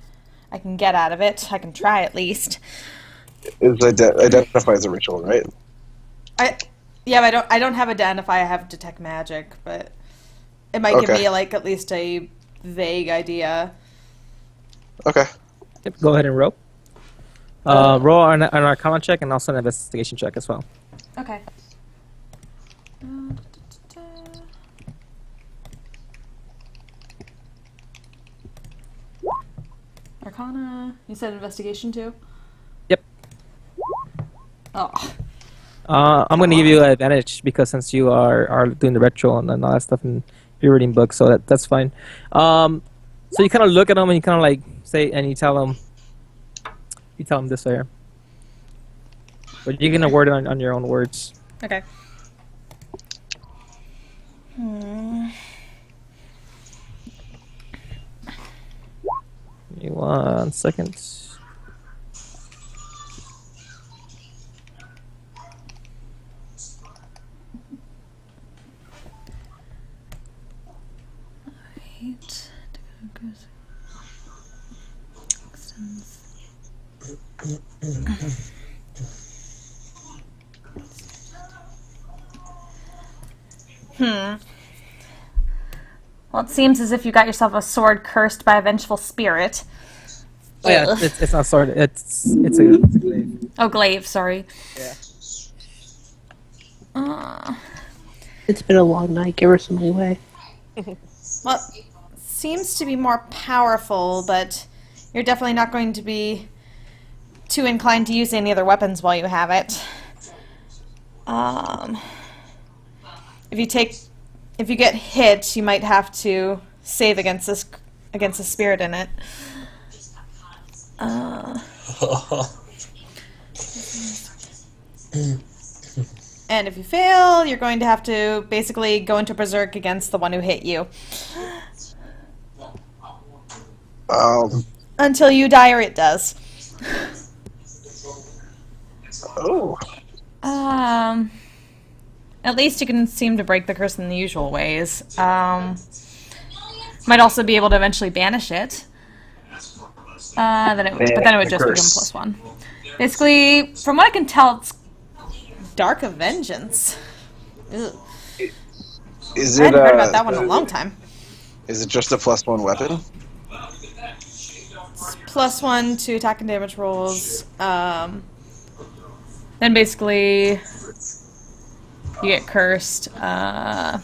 I can get out of it. I can try at least. It's identify as a ritual, right? I don't have identify. I have detect magic, but it might give me like at least a vague idea. Okay. Yep, go ahead and roll. Roll an Arcana check and also an investigation check as well. Okay. Arcana. You said investigation too? Yep. Oh. I'm going to give you an advantage because since you are doing the retro and all that stuff and you're reading books, so that's fine. So you kind of look at them and you kind of like say, and you tell them this way here. But you're going to word it on your own words. Okay. Give me 1 second. Well, it seems as if you got yourself a sword cursed by a vengeful spirit. Oh yeah, it's not sword. It's a glaive. Oh, glaive, sorry. Yeah. It's been a long night. Give her some leeway. Well, seems to be more powerful, but you're definitely not going to be too inclined to use any other weapons while you have it. If you get hit, you might have to save against the spirit in it. And if you fail, you're going to have to basically go into berserk against the one who hit you. Until you die or it does. Oh. At least you can seem to break the curse in the usual ways. Might also be able to eventually banish it. But then it would just become +1. Basically, from what I can tell, it's Dark of Vengeance. Ugh. I hadn't heard about that one in a long time. Is it just a +1 weapon? It's +1 to attack and damage rolls. Then basically, you get cursed. Why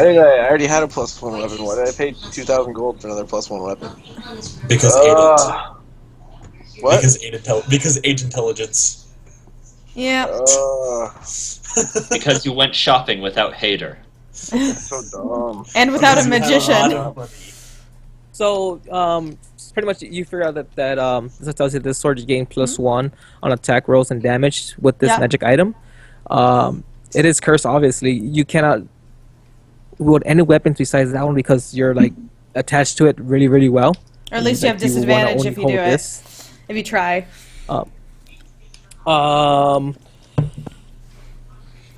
did I already had a +1 weapon? Why did I pay 2,000 gold for another +1 weapon? Because What? Because 8 intelligence. Yeah. Because you went shopping without Hader. So dumb. And without a You have magician. lot of money. So pretty much you figure out that this tells you this sword you gain +1 on attack rolls and damage with this magic item. It is cursed, obviously. You cannot wield any weapons besides that one because you're like attached to it really, really well. Or at least you have disadvantage if you do it. If you try.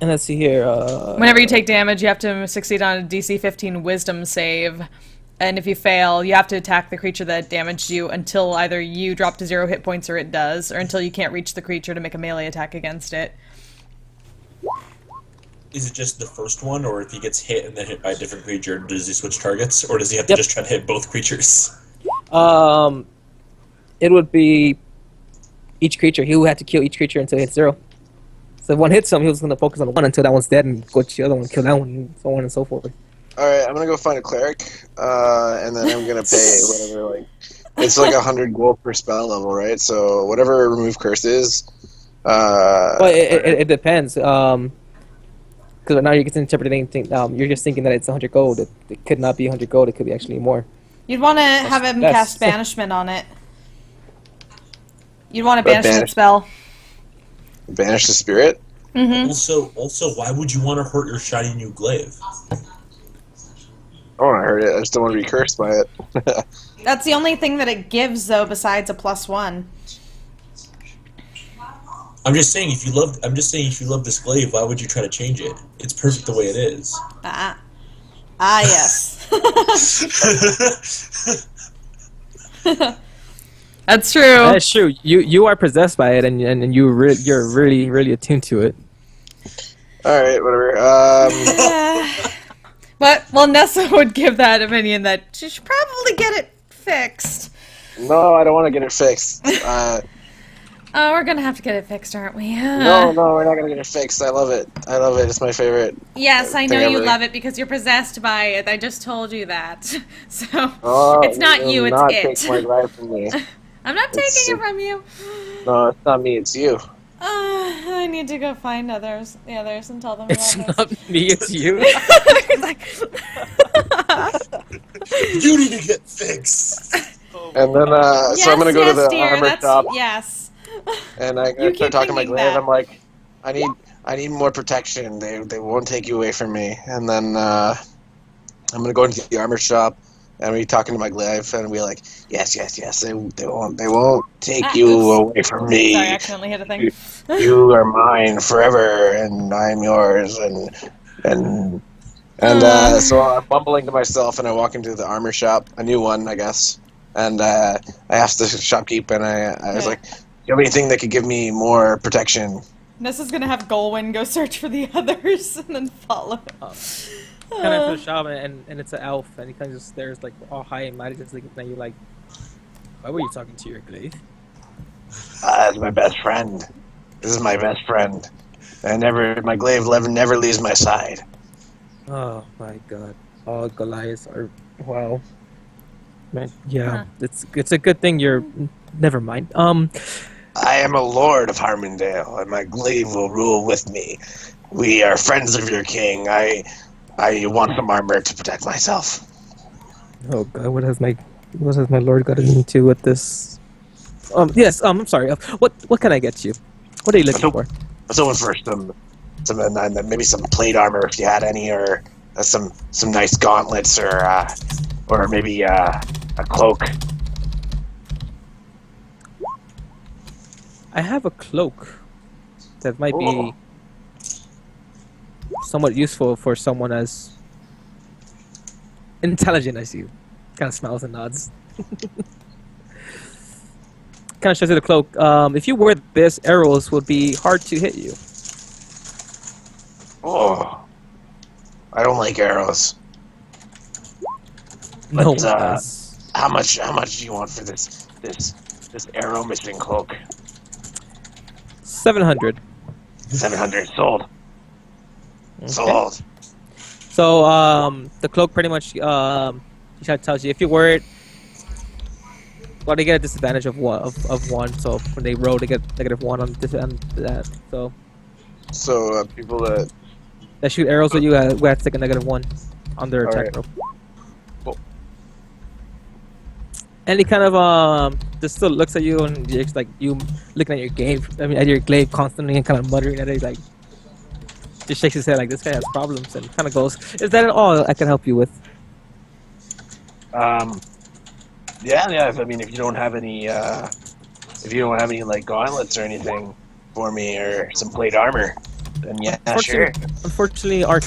And let's see here. Whenever you take damage, you have to succeed on a DC 15 Wisdom save. And if you fail, you have to attack the creature that damaged you until either you drop to 0 hit points or it does, or until you can't reach the creature to make a melee attack against it. Is it just the first one, or if he gets hit and then hit by a different creature, does he switch targets, or does he have to just try to hit both creatures? It would be each creature. He would have to kill each creature until it hits 0. So if one hits him, he was going to focus on one until that one's dead and go to the other one, kill that one, and so on and so forth. Alright, I'm gonna go find a cleric, and then I'm gonna pay whatever, like, it's like 100 gold per spell level, right? So whatever remove curse is, Well, it depends. Because right now you're just interpreting, you're just thinking that it's 100 gold. It could not be 100 gold. It could be actually more. You'd want to have him cast Banishment on it. You'd want to banish that spell. Banish the spirit? Mm-hmm. Also, why would you want to hurt your shiny new glaive? I want to hurt it. I just don't want to be cursed by it. That's the only thing that it gives, though, besides a +1. I'm just saying, if you love this glaive, why would you try to change it? It's perfect the way it is. Yes. That's true. That's true. You are possessed by it, and you're really, really attuned to it. Alright, whatever. But, well, Nessa would give that opinion that she should probably get it fixed. No, I don't want to get it fixed. Oh, we're gonna have to get it fixed, aren't we? No, we're not gonna get it fixed. I love it. I love it. It's my favorite. Yes, I know thing you ever. love it because you're possessed by it. I just told you that. So, Oh, it's not you'll you, it's not it. take my life from me. I'm not It's- taking it from you. No, it's not me. It's you. I need to go find the others and tell them It's about not me, it's you. this. Like, You need to get fixed. And then, yes, so I'm gonna go to yes, the dear, armor that's, shop, yes. and I You start keep talking to my thinking glaive. that. I'm like, I need more protection. They won't take you away from me. And then I'm gonna go into the armor shop, and we're talking to my glaive, and we're like, yes. They won't take you Oops. away from me. Sorry, I accidentally hit a thing. You are mine forever, and I'm yours, and so I'm bumbling to myself, and I walk into the armor shop, a new one, I guess, and I asked the shopkeep, and I was Yeah. like, "Do you have anything that could give me more protection?" Nessa's gonna have Golwyn go search for the others and then follow. Kind of into the shop, and it's an elf, and he kind of just stares like all high and mighty, just looking at you like, why were you talking to your glaive? That's my best friend. This is my best friend. My glaive never leaves my side. Oh my god. All Goliaths are wow. Man, yeah. Huh. It's a good thing you're never mind. I am a lord of Harmondale, and my glaive will rule with me. We are friends of your king. I want some armor to protect myself. Oh god, what has my lord gotten into with this? Yes, I'm sorry. What can I get you? What are you looking for? Let's open first maybe some plate armor if you had any, or some nice gauntlets, or maybe a cloak. I have a cloak that might be Oh. somewhat useful for someone as intelligent as you. Kind of smiles and nods. Kind of shows you the cloak. If you wear this, arrows would be hard to hit you. Oh, I don't like arrows. No one But, does. How much do you want for this arrow missing cloak? 700. 700 sold. Okay. Sold. So the cloak pretty much he tells you if you wear it, well, they get a disadvantage of one. So when they roll, they get -1 on that. So People that that shoot arrows at you, we have to take a -1 on their attack Alright. roll. Cool. And he kind of just still looks at you, and it's like you looking at your glaive. I mean, at your glaive constantly, and kind of muttering at it, like just shakes his head like this guy has problems, and kind of goes, "Is that all I can help you with?" yeah. I mean, if you don't have any like gauntlets or anything for me, or some plate armor, then yeah, sure. Unfortunately, our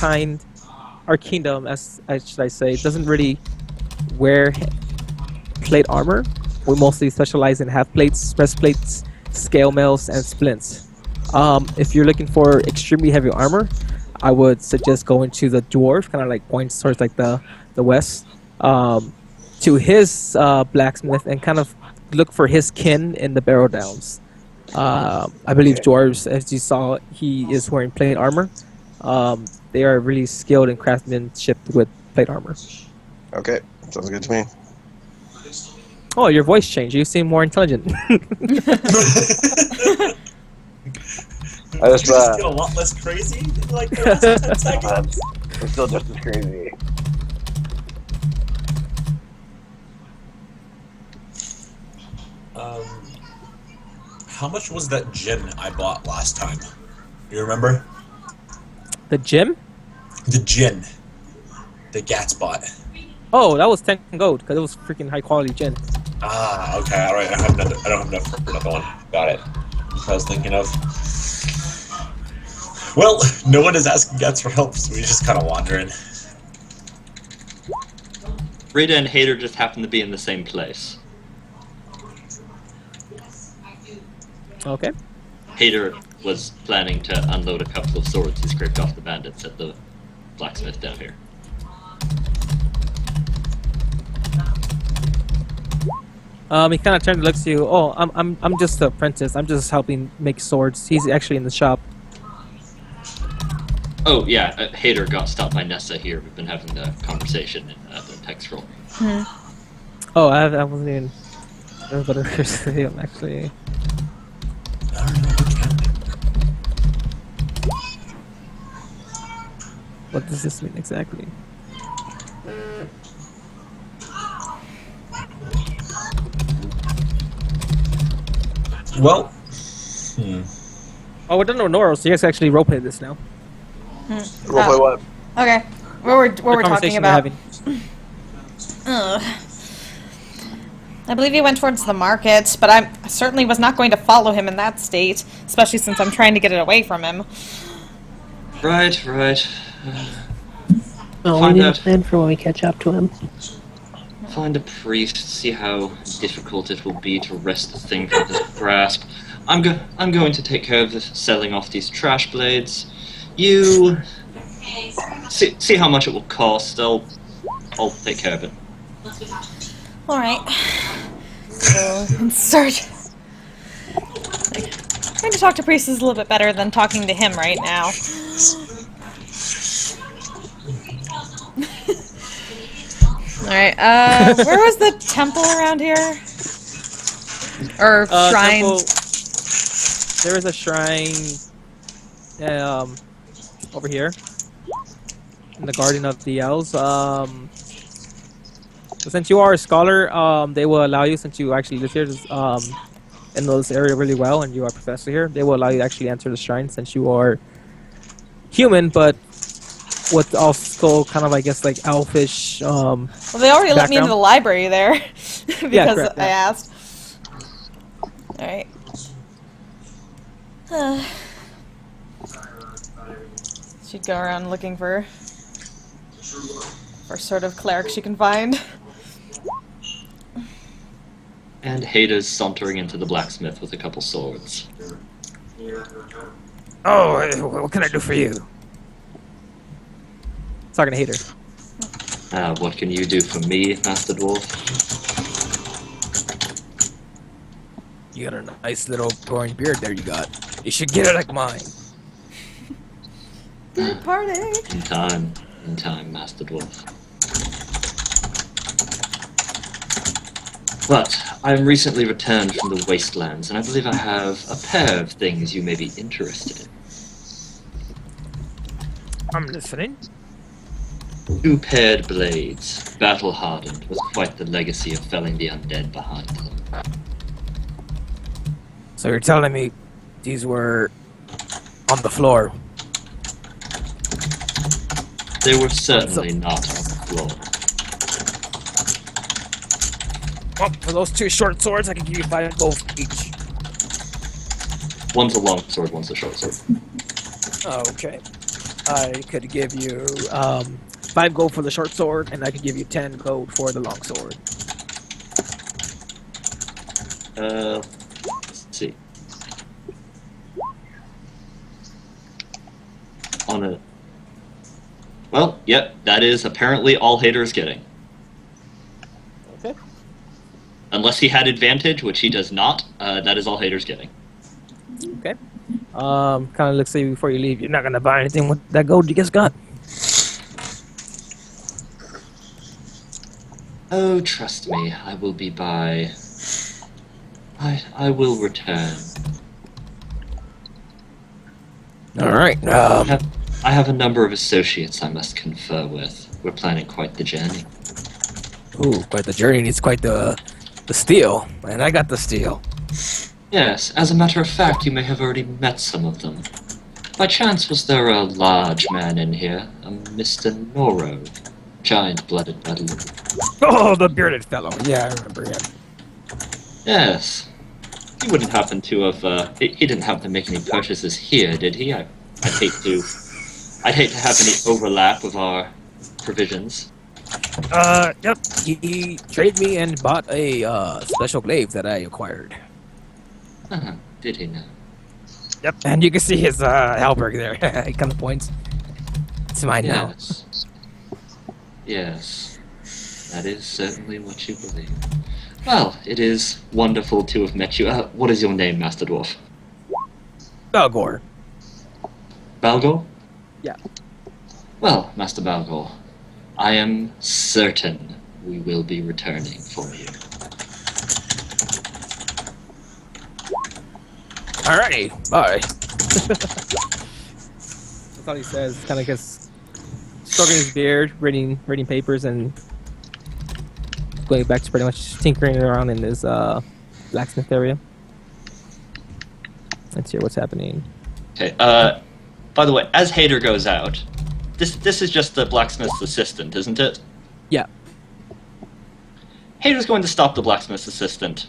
kingdom, as should I say, doesn't really wear plate armor. We mostly specialize in half plates, breastplates, scale mails, and splints. If you're looking for extremely heavy armor, I would suggest going to the dwarf, kind of like points towards like the west, to his blacksmith, and kind of look for his kin in the Barrow Downs. I believe dwarves, as you saw, he is wearing plate armor. They are really skilled in craftsmanship with plate armor. Okay, sounds good to me. Oh, your voice changed. You seem more intelligent. I just You just get a lot less crazy in like the last 10 seconds. I'm still just as crazy. How much was that gin I bought last time? You remember? The gym? The gin. The Gats bought. Oh, that was 10 gold because it was freaking high quality gin. Ah, okay, alright, I don't have enough for another one. Got it. That's what I was thinking of. Well, no one is asking Gats for help, so we're just kind of wandering. Rita and Hater just happen to be in the same place. Okay. Hater was planning to unload a couple of swords he scraped off the bandits at the blacksmith down here. He kind of turns and looks at you. Oh, I'm just the apprentice. I'm just helping make swords. He's actually in the shop. Oh, yeah, Hader got stopped by Nessa here. We've been having the conversation in the text scroll. Oh, I wasn't even. I was about to say him actually. What does this mean exactly? Well, Oh, we're done with Noro, so you guys actually roleplay this now. Roleplay what? Okay. What we're talking Conversation about. we're having. Ugh. I believe he went towards the market, but I certainly was not going to follow him in that state, especially since I'm trying to get it away from him. Right. Well, Find we need out. a plan for when we catch up to him. Find a priest, see how difficult it will be to wrest the thing from his grasp. I'm going to take care of selling off these trash blades. You see how much it will cost. I'll take care of it. Alright. So, start. Trying to talk to priests is a little bit better than talking to him right now. Alright, where was the temple around here? Or shrine? Temple, there is a shrine over here in the Garden of the Elves. So since you are a scholar, they will allow you, since you actually live here, and know this area really well, and you are a professor here, they will allow you to actually enter the shrine since you are human, but with also kind of, I guess, like elfish. Well, they already let me into background. the library there because correct, I yeah. asked. Alright. She'd go around looking for sort of cleric she can find. And Hader's sauntering into the blacksmith with a couple swords. Oh, what can I do for you? Talking to Hater. What can you do for me, Master Dwarf? You got a nice little growing beard there. You got. You should get it like mine. Good party! In time, Master Dwarf. But I'm recently returned from the wastelands, and I believe I have a pair of things you may be interested in. I'm listening. 2 paired blades, battle-hardened, with quite the legacy of felling the undead behind them. So you're telling me these were on the floor? They were certainly not on the floor. Well, for those 2 short swords, I can give you 5 gold each. One's a long sword, one's a short sword. Okay. I could give you 5 gold for the short sword, and I could give you 10 gold for the long sword. Let's see. On a... Well, yep, that is apparently all Hader is getting. Okay. Unless he had advantage, which he does not, that is all Hader's getting. Okay. Kind of looks at you before you leave. You're not gonna buy anything with that gold you just got. Oh, trust me, I will be by... I will return. All right. I have a number of associates I must confer with. We're planning quite the journey. Ooh, quite the journey needs quite the steel, and I got the steel. Yes, as a matter of fact, you may have already met some of them. By chance, was there a large man in here? A Mr. Noro? Giant-blooded battler. Oh, the bearded fellow. Yeah, I remember him. Yes. He wouldn't happen to have, he didn't happen to make any purchases here, did he? I'd hate to have any overlap of our provisions. Yep. He traded me and bought a special glaive that I acquired. Uh-huh. Did he now? Yep. And you can see his halberd there. He kind of points. It's mine now. Yes. Yes. That is certainly what you believe. Well, it is wonderful to have met you. What is your name, Master Dwarf? Balgor. Balgor? Yeah. Well, Master Balgor, I am certain we will be returning for you. Alrighty, bye. That's all he says. Kind of gets stroking his beard, reading papers, and going back to pretty much tinkering around in his blacksmith area. Let's hear what's happening. Okay, by the way, as Hader goes out, this is just the blacksmith's assistant, isn't it? Yeah. Hader's going to stop the blacksmith's assistant,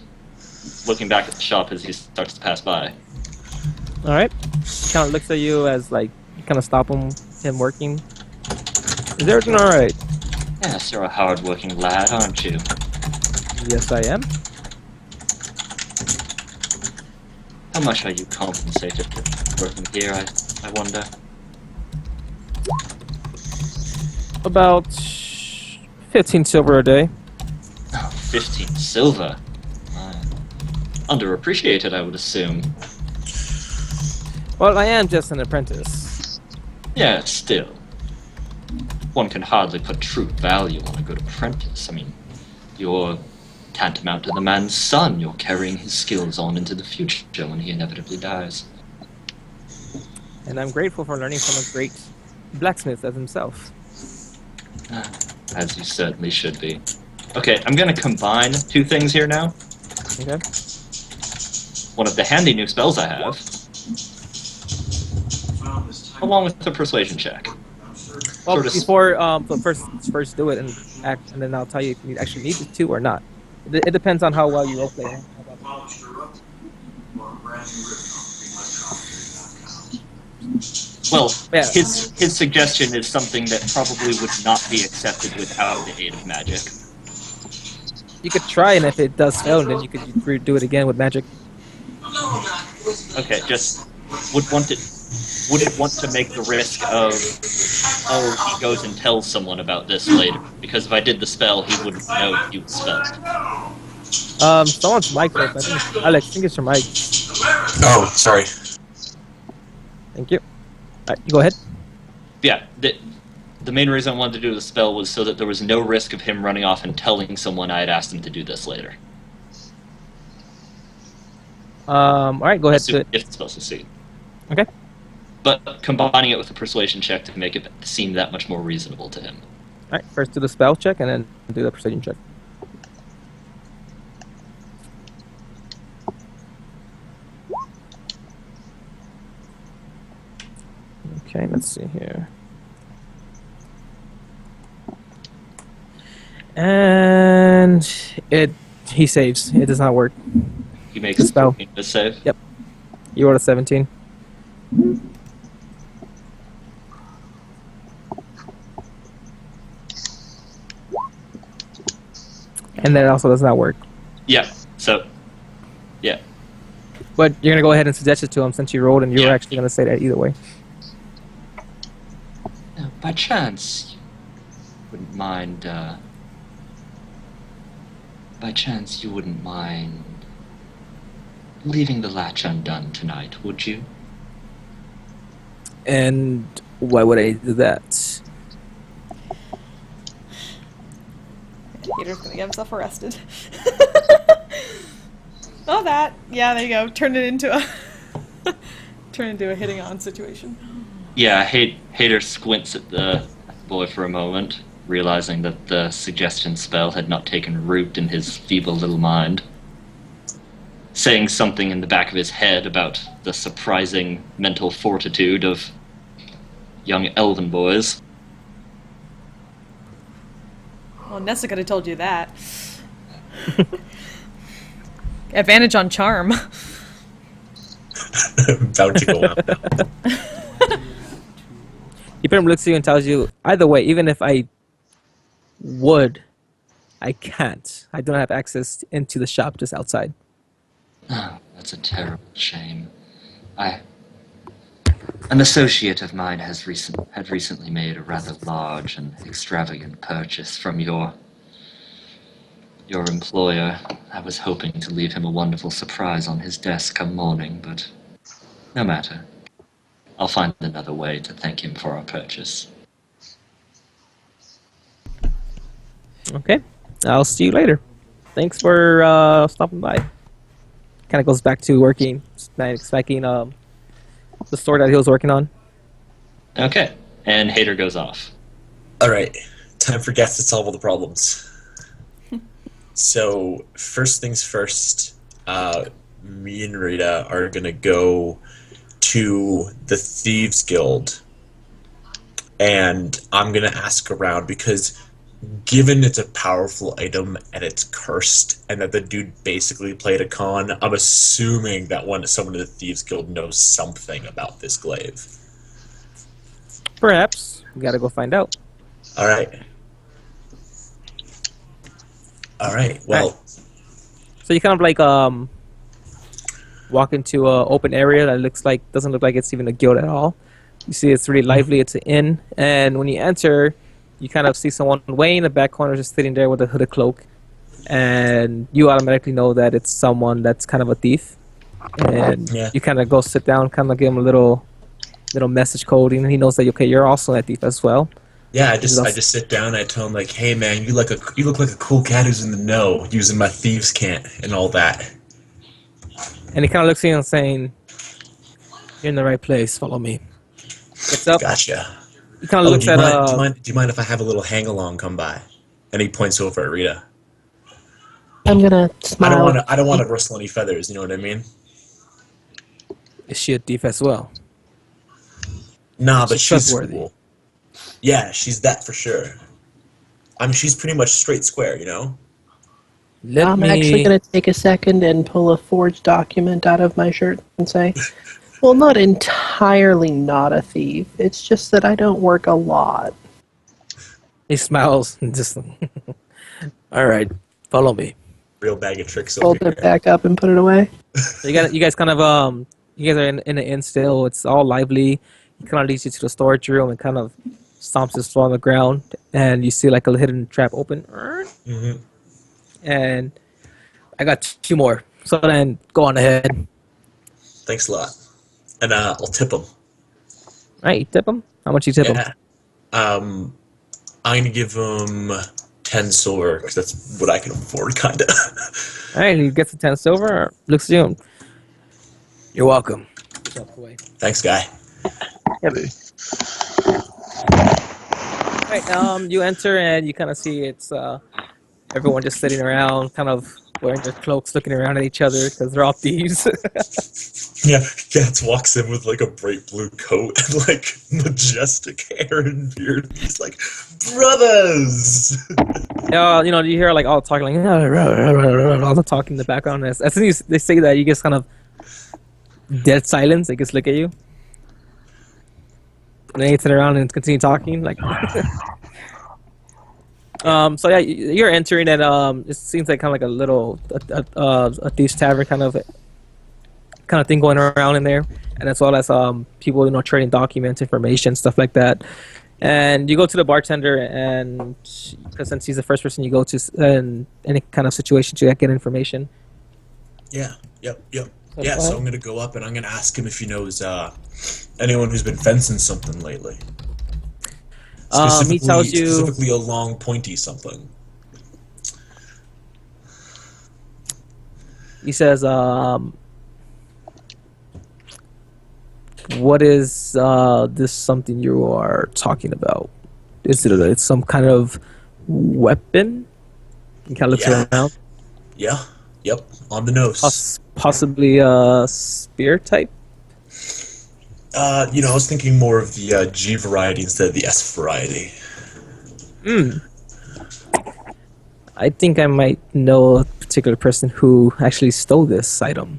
looking back at the shop as he starts to pass by. All right. Kind of looks at you as like you kind of stop him working. Is everything all right? Yes, you're a hard-working lad, aren't you? Yes, I am. How much are you compensated for working here, I wonder? About 15 silver a day. Oh, 15 silver. Underappreciated, I would assume. Well, I am just an apprentice. Yeah, still. One can hardly put true value on a good apprentice. I mean, you're tantamount to the man's son. You're carrying his skills on into the future when he inevitably dies. And I'm grateful for learning from a great blacksmith as himself. As you certainly should be. Okay, I'm gonna combine two things here now. Okay. One of the handy new spells I have, along with the persuasion check. Well, Sort of before first do it and act, and then I'll tell you if you actually need it to or not. It depends on how well you roleplay. Well, Yeah. his suggestion is something that probably would not be accepted without the aid of magic. You could try, and if it does fail, then you could redo it again with magic. Okay, just wouldn't want to make the risk of, oh, he goes and tells someone about this later, because if I did the spell, he wouldn't know you spelled. Someone's mic open. Alex, I think it's your mic. Oh, sorry. Thank you. Alright, you go ahead. Yeah, the main reason I wanted to do the spell was so that there was no risk of him running off and telling someone I had asked him to do this later. Alright, go ahead to it. If the spell succeed. Okay. But combining it with a persuasion check to make it seem that much more reasonable to him. Alright, first do the spell check and then do the persuasion check. Okay, let's see here. And he saves. It does not work. He makes a Spell. save. Yep. You rolled a 17. And that also does not work. Yeah, so, yeah. But you're gonna go ahead and suggest it to him since you rolled, and you were Yeah. actually gonna say that either way. Now, by chance, wouldn't mind, by chance, you wouldn't mind leaving the latch undone tonight, would you? And why would I do that? Peter's gonna get himself arrested. Oh, that. Yeah, there you go. Turn it into a hitting on situation. Yeah, Hader squints at the boy for a moment, realizing that the suggestion spell had not taken root in his feeble little mind. Saying something in the back of his head about the surprising mental fortitude of young elven boys. Well, Nessa could have told you that. Advantage on charm. About to go out. He pretty much looks at you and tells you, either way, even if I would, I can't. I don't have access into the shop just outside. Oh, that's a terrible shame. An associate of mine had recently made a rather large and extravagant purchase from your your employer. I was hoping to leave him a wonderful surprise on his desk come morning, but no matter. I'll find another way to thank him for our purchase. Okay, I'll see you later. Thanks for stopping by. Kind of goes back to working, expecting the store that he was working on. Okay, and Hater goes off. Alright, time for Gats to solve all the problems. So, first things first, me and Rita are gonna go to the Thieves Guild, and I'm gonna ask around because given it's a powerful item and it's cursed and that the dude basically played a con, I'm assuming that someone in the Thieves Guild knows something about this glaive. Perhaps. We gotta go find out. Alright, well, So you kind of like walk into an open area that doesn't look like it's even a guild at all. You see it's really lively, it's an inn, and when you enter, you kind of see someone way in the back corner just sitting there with a hooded cloak, and you automatically know that it's someone that's kind of a thief. And you kind of go sit down, kind of give him a little message coding, and he knows that okay, you're also a thief as well. yeah, I just sit down and I tell him like, hey man, you look like a cool cat who's in the know, using my thieves' cant and all that. And he kind of looks at you and saying, "You're in the right place. Follow me." Gets up. Gotcha. He kind of looks do at you mind if I have a little hang along come by? And he points over at Rita. I'm gonna smile. I don't want to rustle any feathers. You know what I mean? Is she a thief as well? Nah, but she's trustworthy. cool. Yeah, she's that for sure. I mean, she's pretty much straight square, you know? I'm actually going to take a second and pull a forged document out of my shirt and say, well, not entirely not a thief. It's just that I don't work a lot. He smiles and just, all right, follow me. Real bag of tricks Hold over it here. back up and put it away. You guys kind of you guys are in the inn still. It's all lively. He kind of leads you to the storage room and kind of stomps his foot on the ground, and you see like a hidden trap open. Mm-hmm. And I got 2 more. So then go on ahead. Thanks a lot. And I'll tip him. All right, you tip him. How much you tip him? Yeah. I'm gonna give him 10 silver because that's what I can afford, kinda. All right, he gets the 10 silver. Looks at you. You're welcome. Thanks, guy. All right, you enter and you kind of see it's everyone just sitting around, kind of wearing their cloaks, looking around at each other because they're all thieves. Yeah, Gats walks in with like a bright blue coat and like majestic hair and beard. He's like, brothers! You hear like all talking, like all the talking in the background. As soon as they say that, you just kind of dead silence. They just look at you, and then you turn around and continue talking. Like, so yeah, you're entering, and it seems like kind of like a little a thief's tavern kind of thing going around in there, and as well as people trading documents, information, stuff like that. And you go to the bartender, and because since he's the first person you go to in any kind of situation to get information. Yeah, yep. So Yeah, so I'm gonna go up and I'm gonna ask him if he knows anyone who's been fencing something lately. He tells you specifically a long, pointy something. He says, what is this something you are talking about? Is it some kind of weapon? He kind of looks around. Yeah, yep, on the nose. Possibly a spear type? I was thinking more of the G variety instead of the S variety. I think I might know a particular person who actually stole this item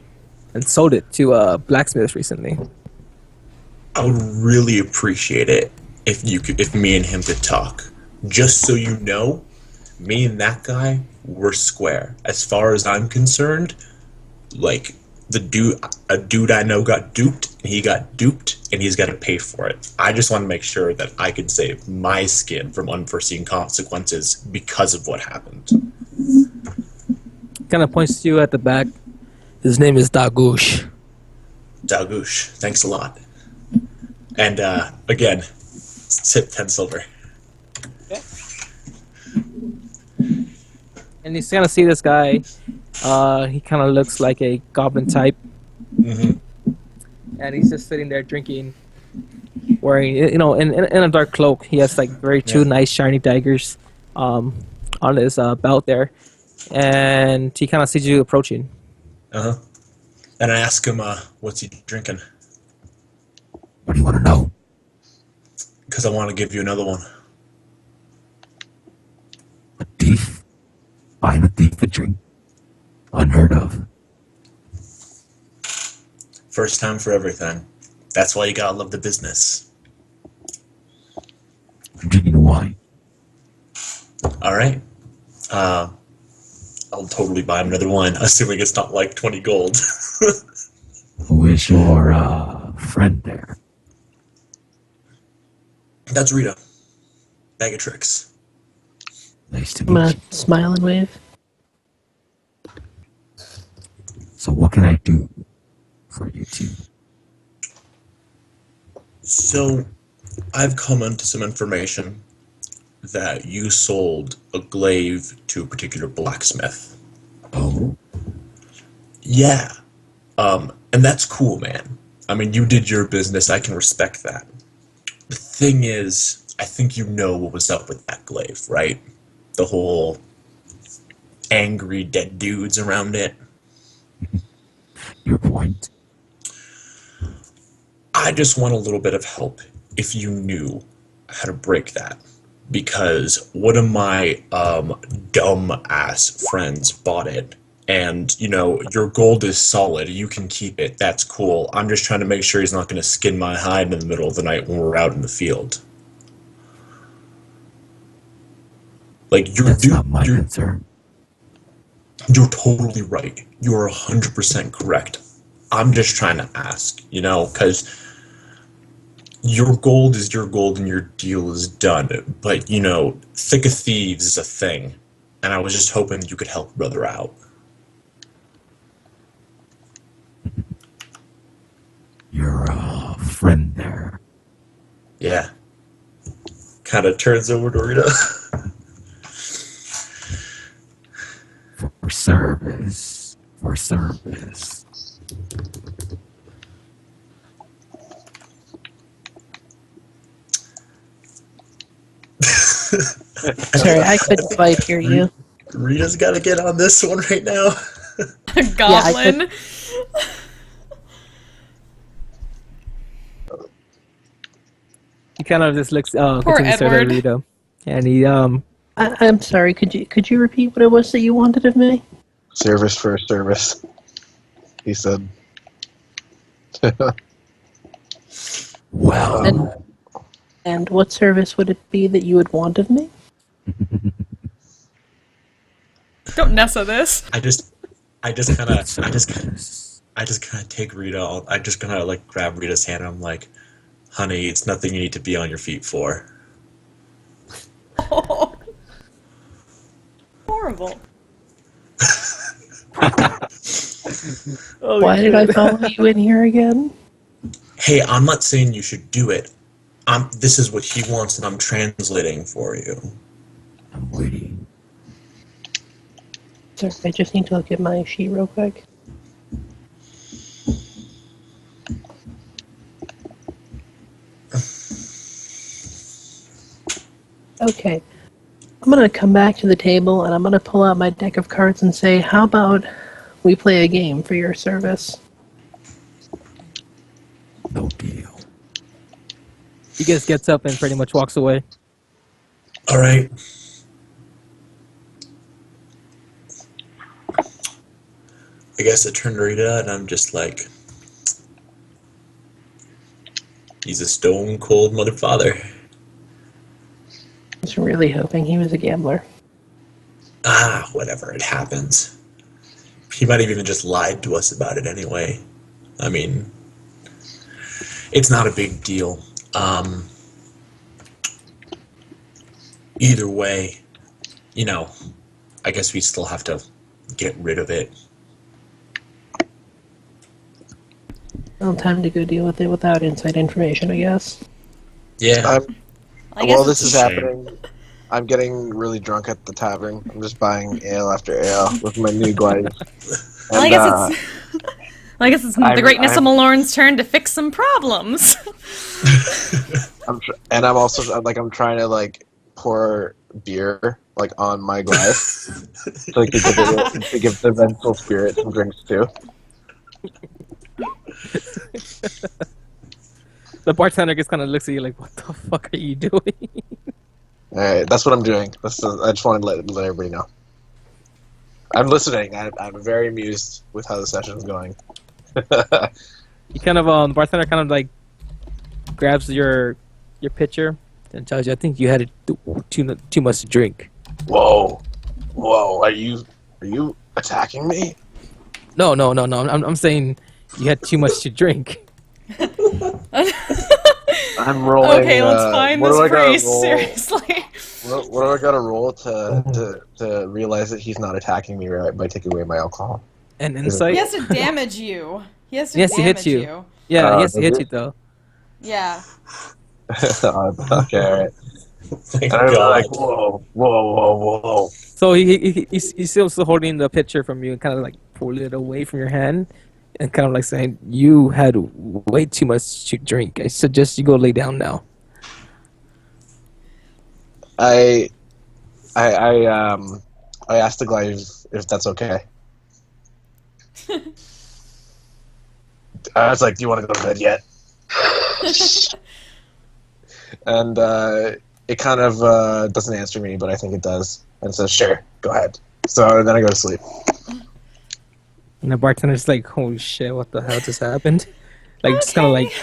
and sold it to a blacksmith recently. I would really appreciate it if me and him could talk. Just so you know, me and that guy were square. As far as I'm concerned, like a dude I know got duped, and he got duped, and he's got to pay for it. I just want to make sure that I can save my skin from unforeseen consequences because of what happened. kind of points to you at the back. His name is Dagush. Dalgoosh, thanks a lot. And again, tip 10 silver. And you kind of see this guy. He kind of looks like a goblin type, Mm-hmm. and he's just sitting there drinking, wearing in a dark cloak. He has like two nice shiny daggers, on his belt there, and he kind of sees you approaching. Uh-huh. And I ask him, what's he drinking? What do you want to know? Because I want to give you another one. A thief? Buying a thief a drink? Unheard of. First time for everything. That's why you gotta love the business. I'm drinking wine. All right. I'll totally buy him another one, assuming it's not like 20 gold. Who is your friend there? That's Rita. Bag of tricks. Nice to I'm meet gonna you. smile and wave. So what can I do for you two? So, I've come into some information that you sold a glaive to a particular blacksmith. Oh, Yeah. And that's cool, man. I mean, you did your business. I can respect that. The thing is, I think you know what was up with that glaive, right? The whole angry dead dudes around it. your point. I just want a little bit of help if you knew how to break that. Because one of my dumb ass friends bought it. And, your gold is solid. You can keep it. That's cool. I'm just trying to make sure he's not going to skin my hide in the middle of the night when we're out in the field. Like, That's not my concern. You're totally right. You're 100% correct. I'm just trying to ask, because your gold is your gold and your deal is done. But, thick of thieves is a thing. And I was just hoping you could help brother out. Your friend there. Yeah. Kind of turns over to Rita. For service. For service. Sorry, I couldn't quite hear you. Rita's got to get on this one right now. Goblin. He kind of just looks, Poor continues to stare at Edward. Rita, and he I'm sorry. Could you repeat what it was that you wanted of me? Service for service, he said. Well, And what service would it be that you would want of me? Don't Nessa this. I just kind of service. take Rita. I just kind of like grab Rita's hand. And I'm like, honey, it's nothing you need to be on your feet for. Oh. Horrible. Why did I follow you in here again? Hey, I'm not saying you should do it. This is what he wants, and I'm translating for you. I'm waiting. Sorry, I just need to look at my sheet real quick. Okay. I'm going to come back to the table and I'm going to pull out my deck of cards and say, how about we play a game for your service? No deal. he just gets up and pretty much walks away. All right. I guess I turned to Rita, and I'm just like, he's a stone cold mother father. I was really hoping he was a gambler. Whatever, it happens. He might have even just lied to us about it anyway. I mean, it's not a big deal. Either way, I guess we still have to get rid of it. Well, time to go deal with it without inside information, I guess. Yeah. I guess While this it's is a shame. happening, I'm getting really drunk at the tavern. I'm just buying ale after ale with my new glaive. Well, I guess it's. I guess it's the great I'm- Nissamolorn's turn to fix some problems. I'm also I'm trying to like pour beer like on my glass so to give the vengeful spirit some drinks too. The bartender just kind of looks at you like, "What the fuck are you doing?" All right, that's what I'm doing. I just wanted to let everybody know. I'm listening. I'm very amused with how the session's going. You kind of the bartender kind of like grabs your pitcher and tells you, "I think you had too much to drink." Whoa, are you attacking me? No. I'm saying you had too much to drink. I'm rolling. Okay, let's find what this do I gotta priest. roll? Seriously. What do I gotta roll to realize that he's not attacking me by taking away my alcohol? And insight. He has to damage you. He has to Yes, he hits damage you. Yeah, he has to does hit it? you though. Yeah. Okay, alright. Thank And I'm God. like, whoa. So he's still holding the pitcher from you and kind of like pull it away from your hand and kind of like saying, "You had way too much to drink. I suggest you go lay down now." I asked the glaive if that's okay. I was like, "Do you want to go to bed yet?" And it kind of doesn't answer me, but I think it does, and says, "Sure, go ahead." So then I go to sleep. And the bartender's like, "Holy shit, what the hell just happened?" Like just kind of like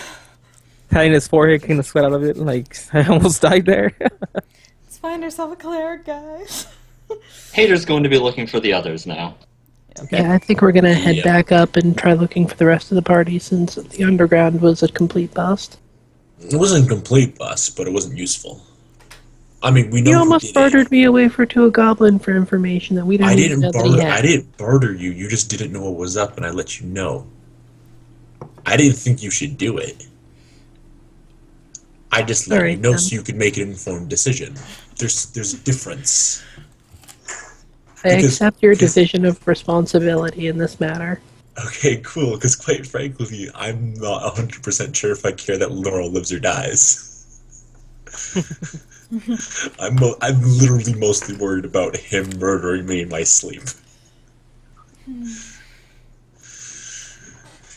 patting his forehead, kicking the sweat out of it. Like I almost died there. Let's find ourselves a cleric, guys. Hater's going to be looking for the others now. Okay. Yeah, I think we're gonna head Yeah. back up and try looking for the rest of the party since the underground was a complete bust. It wasn't a complete bust, but it wasn't useful. I mean, we know You who almost did bartered me away to a goblin for information that we it. don't I even know didn't that he barter. had. I didn't barter you. You just didn't know what was up, and I let you know. I didn't think you should do it. I just let you Alright, know then. so you could make an informed decision. There's a difference. I because- accept your because- division of responsibility in this matter. Okay, cool. Because quite frankly, I'm not 100% sure if I care that Laurel lives or dies. I'm literally mostly worried about him murdering me in my sleep.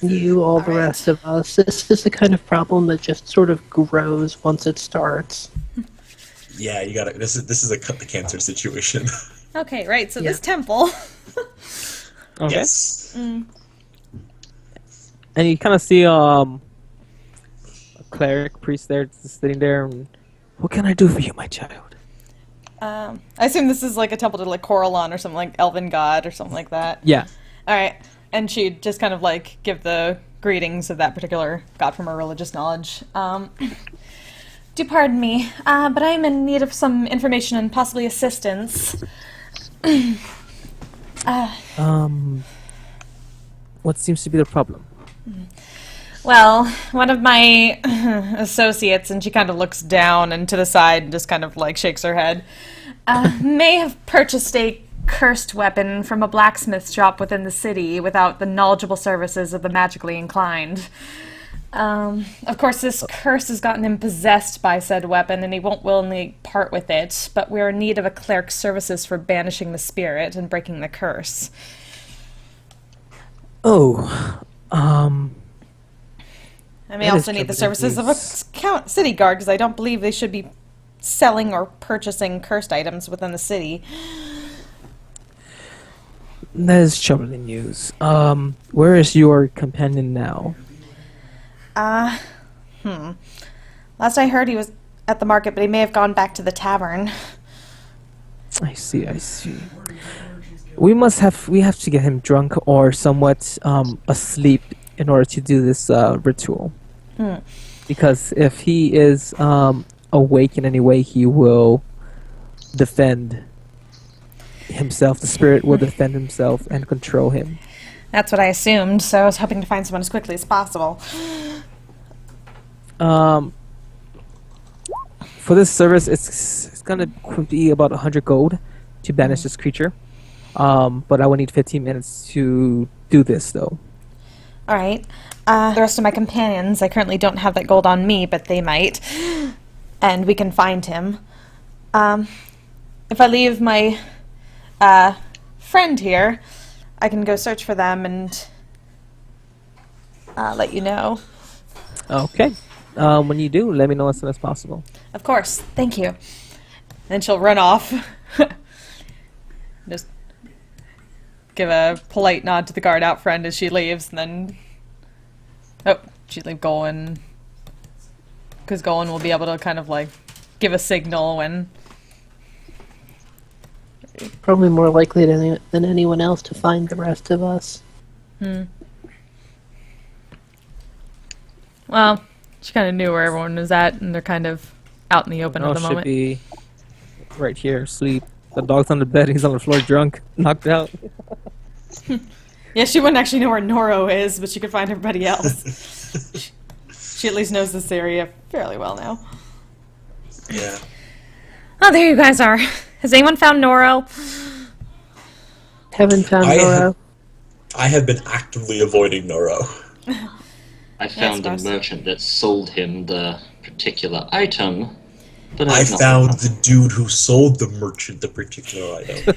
You, all the rest of us. This is the kind of problem that just sort of grows once it starts. Yeah, you gotta. This is a cut the cancer situation. Okay, right. So Yeah. this temple. Okay. Yes. And you kind of see a cleric priest there just sitting there. And, "What can I do for you, my child?" I assume this is like a temple to like Coralon or something, like elven god or something like that. Yeah. All right, and she'd just kind of like give the greetings of that particular god from her religious knowledge. Do pardon me, but I am in need of some information and possibly assistance. What seems to be the problem? Well, one of my associates, and she kind of looks down and to the side and just kind of like shakes her head, may have purchased a cursed weapon from a blacksmith shop within the city without the knowledgeable services of the magically inclined. Of course, this curse has gotten him possessed by said weapon, and he won't willingly part with it, but we're in need of a cleric's services for banishing the spirit and breaking the curse. Oh, I may That is also need the troubling services of news. a city guard, because I don't believe they should be selling or purchasing cursed items within the city. that is troubling news. Where is your companion now? Last I heard, he was at the market, but he may have gone back to the tavern. I see. We have to get him drunk or somewhat asleep in order to do this ritual. Because if he is awake in any way, he will defend himself. The spirit will defend himself and control him. That's what I assumed, so I was hoping to find someone as quickly as possible. For this service, it's gonna be about 100 gold to banish this creature. But I will need 15 minutes to do this, though. Alright. The rest of my companions, I currently don't have that gold on me, but they might. And we can find him. If I leave my friend here, I can go search for them and let you know. Okay. When you do, let me know as soon as possible. Of course. Thank you. Then she'll run off. Just give a polite nod to the guard out friend as she leaves, and then... Oh, she'd leave Golan. Because Golan will be able to kind of, like, give a signal when... Probably more likely than anyone else to find the rest of us. Well, she kind of knew where everyone was at, and they're kind of out in the open at the Should moment. be right here, asleep. The dog's on the bed, he's on the floor drunk, knocked out. Yeah, she wouldn't actually know where Noro is, but she could find everybody else. She at least knows this area fairly well now. Yeah. Oh, there you guys are. Has anyone found Noro? Haven't found I Nora. have- I have been actively avoiding Noro. I found the gross. merchant that sold him the particular item, but I I've not found the dude who sold the merchant the particular item.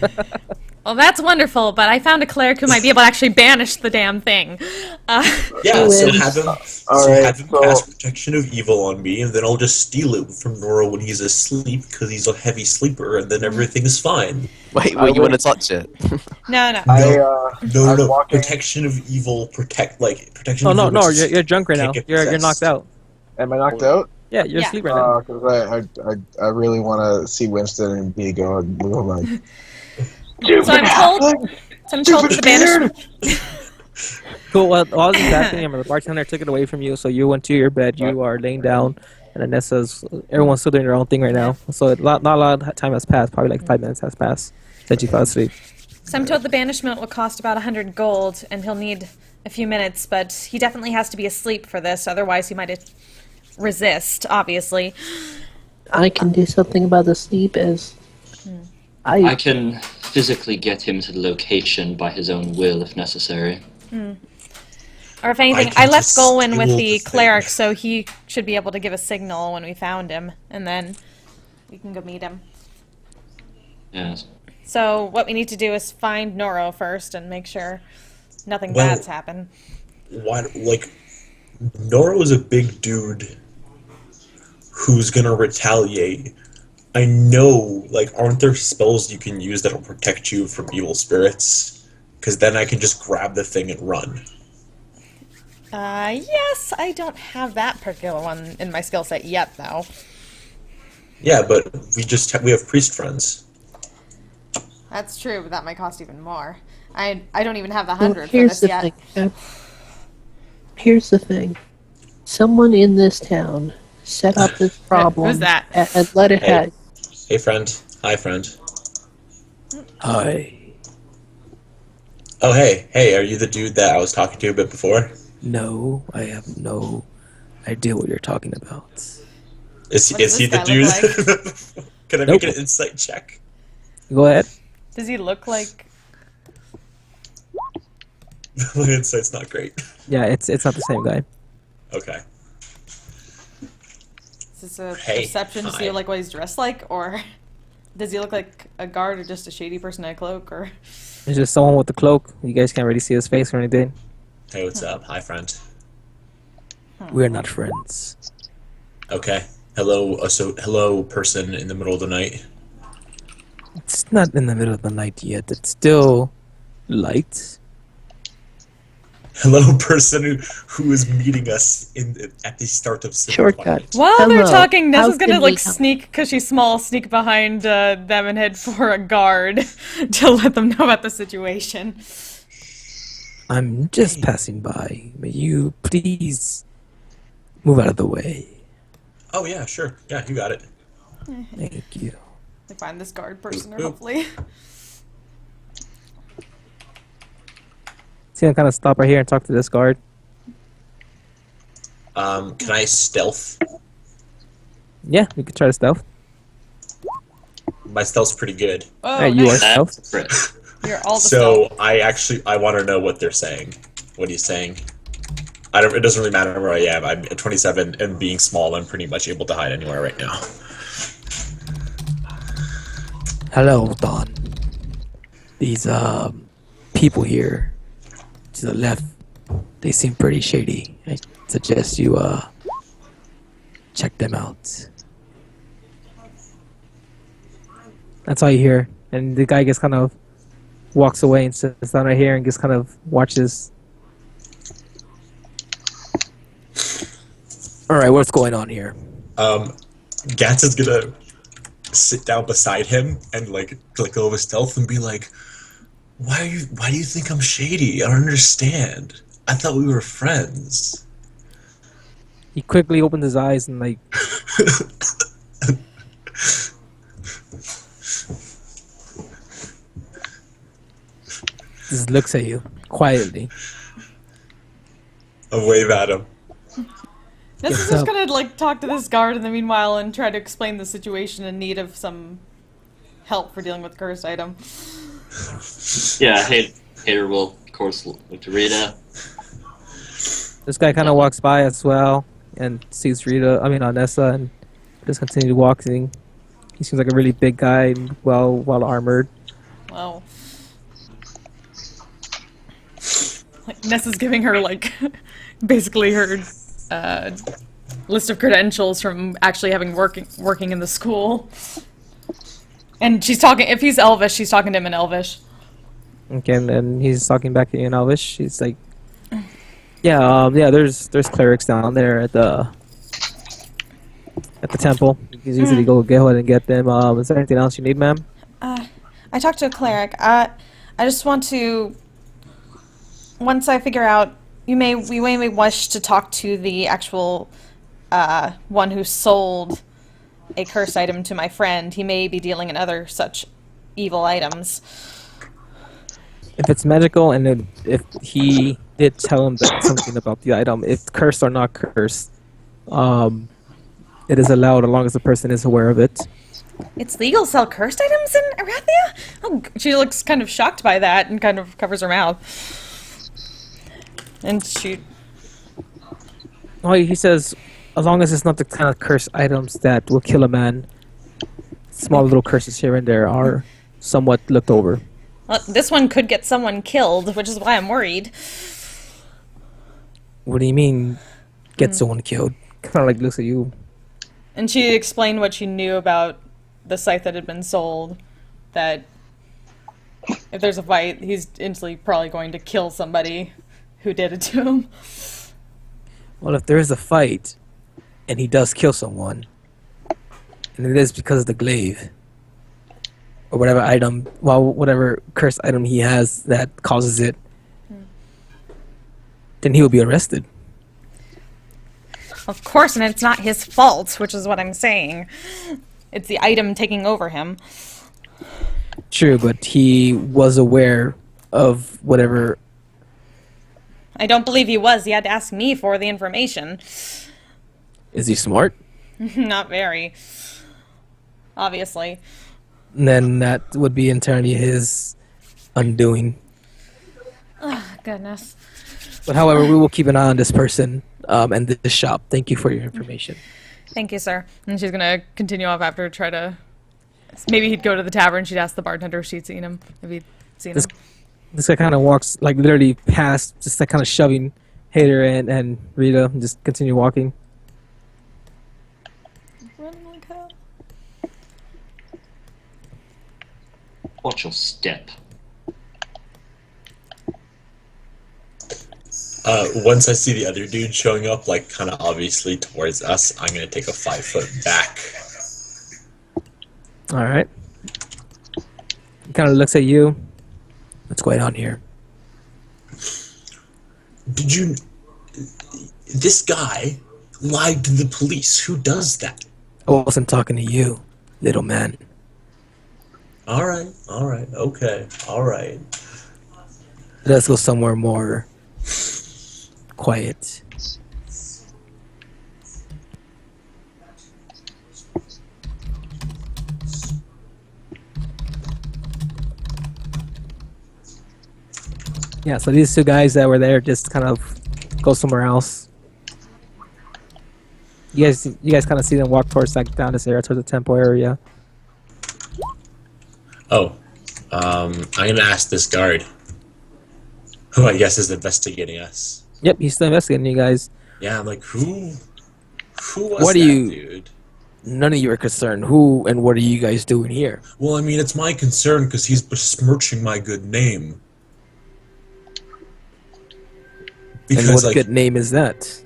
Well, that's wonderful, but I found a cleric who might be able to actually banish the damn thing. Yeah, so wins. have him, Alright, have him so- cast Protection of Evil on me, and then I'll just steal it from Nora when he's asleep, because he's a heavy sleeper, and then everything's fine. Wait, I you want to would- touch it? No. No, walking- Protection of Evil, Protection Oh, of no, Evil. no, makes- you're drunk right now. can't get You're possessed. knocked out. Am I knocked out? Yeah, you're Yeah. asleep right now. Because I really want to see Winston and be going like. So I'm told. The banishment. Cool, well, all this is happening, the bartender took it away from you, so you went to your bed, you are laying down, and Anessa's, everyone's still doing their own thing right now. So not a lot of time has passed, probably like 5 minutes has passed since you fell asleep. So I'm told the banishment will cost about 100 gold, and he'll need a few minutes, but he definitely has to be asleep for this, otherwise he might resist, obviously. I can do something about the sleep as I can physically get him to the location by his own will if necessary. Or if anything, I I can left just Golwyn with steal the the thing. cleric, so he should be able to give a signal when we found him, and then we can go meet him. Yes. So what we need to do is find Noro first and make sure nothing Well- bad's happened. Why, like, Noro's a big dude who's gonna retaliate. I know, like, aren't there spells you can use that'll protect you from evil spirits? Because then I can just grab the thing and run. Yes, I don't have that particular one in my skill set yet, though. Yeah, but we have priest friends. That's true, but that might cost even more. I don't even have the Well, 100 for here's this the yet. thing. Here's the thing. Someone in this town set up this problem Who's that? and let it Hey. happen. Hey, friend. Hi, friend. Hi. Oh, hey, are you the dude that I was talking to a bit before? No, I have no idea what you're talking about. Is What does he this the guy dude? Can I make Nope. an insight check? Go ahead. Does he look like... My insight's not great. Yeah, it's not the same guy. Okay. Is this a Hey, perception to see hi. like what he's dressed like, or does he look like a guard or just a shady person in a cloak, or... It's just someone with the cloak. You guys can't really see his face or anything. Hey, what's up? Hi, friend. We're not friends. Okay. Hello, hello, person in the middle of the night. It's not in the middle of the night yet. It's still light. Hello, person who is meeting us at the start of civil Shortcut. fight. While they're Hello. talking, How Nessa's gonna can we like help? sneak, because she's small, sneak behind them and head for a guard to let them know about the situation. I'm just passing by. May you please move out of the way? Oh yeah, sure. Yeah, you got it. Thank you. They find this guard person, or Boop, boop. hopefully. gonna kind of stop right here and talk to this guard. Can I stealth? Yeah, you could try to stealth. My stealth's pretty good. Oh, Hey, you are nice. stealth. That's crit. You're all the So stealth. I want to know what they're saying. What he's saying. It doesn't really matter where I am. I'm at 27 and being small. I'm pretty much able to hide anywhere right now. Hello, Don. These people here to the left, they seem pretty shady. I suggest you check them out. That's all you hear. And the guy just kind of walks away and sits down right here and just kind of watches. All right, what's going on here? Gats is gonna sit down beside him and like go with stealth and be like, why do you think I'm shady? I don't understand. I thought we were friends. He quickly opens his eyes and like Just looks at you quietly. I wave at him. This is Gets just up. gonna like talk to this guard in the meanwhile and try to explain the situation in need of some help for dealing with the cursed item. Yeah, Hater will, of course, look to Rita. this guy kind of walks by as well and sees Nessa, and just continue walking. He seems like a really big guy and well armored. Wow. Like Nessa's giving her like basically her list of credentials from actually having working in the school. And she's talking. If he's Elvish, she's talking to him in Elvish. Okay, and then he's talking back to you in Elvish. He's like, "Yeah, there's clerics down there at the temple. You can easily go ahead and get them. Is there anything else you need, ma'am?" I talked to a cleric. I just want to. Once I figure out, we may wish to talk to the actual one who sold a cursed item to my friend. He may be dealing in other such evil items. If it's magical, and if he did tell him something about the item, if cursed or not cursed, it is allowed as long as the person is aware of it. It's legal to sell cursed items in Arathia? Oh, she looks kind of shocked by that and kind of covers her mouth. And she... Oh, he says, as long as it's not the kind of cursed items that will kill a man, small little curses here and there are somewhat looked over. Well, this one could get someone killed, which is why I'm worried. What do you mean, get someone killed? Kind of like looks at you. And she explained what she knew about the site that had been sold. That if there's a fight, he's instantly probably going to kill somebody who did it to him. Well, if there is a fight, and he does kill someone, and it is because of the glaive, or whatever item, whatever cursed item he has that causes it, then he will be arrested. Of course, and it's not his fault, which is what I'm saying. It's the item taking over him. True, but he was aware of whatever. I don't believe he was. He had to ask me for the information. Is he smart? Not very. Obviously. Then that would be entirely his undoing. Oh, goodness. But however, we will keep an eye on this person and this shop. Thank you for your information. Thank you, sir. And she's gonna continue off after try to... Maybe he'd go to the tavern. She'd ask the bartender if she'd seen him. If he'd seen him. This guy kind of walks, like literally past, just like kind of shoving Hater and Rita, and just continue walking. Run like hell. Watch your step. Once I see the other dude showing up, like kind of obviously towards us, I'm gonna take a 5-foot back. All right. He kind of looks at you. What's going on here? Did you? This guy lied to the police. Who does that? I wasn't talking to you, little man. All right, okay, all right. Let's go somewhere more quiet. Yeah, so these two guys that were there just kind of go somewhere else. You guys kind of see them walk towards like down this area, towards the temple area. Oh, I'm gonna ask this guard, who I guess is investigating us. Yep, he's still investigating you guys. Yeah, I'm like, who was What that do you- dude? None of you are concerned. Who and what are you guys doing here? Well, I mean, it's my concern because he's besmirching my good name. And Because, what like, good name is that?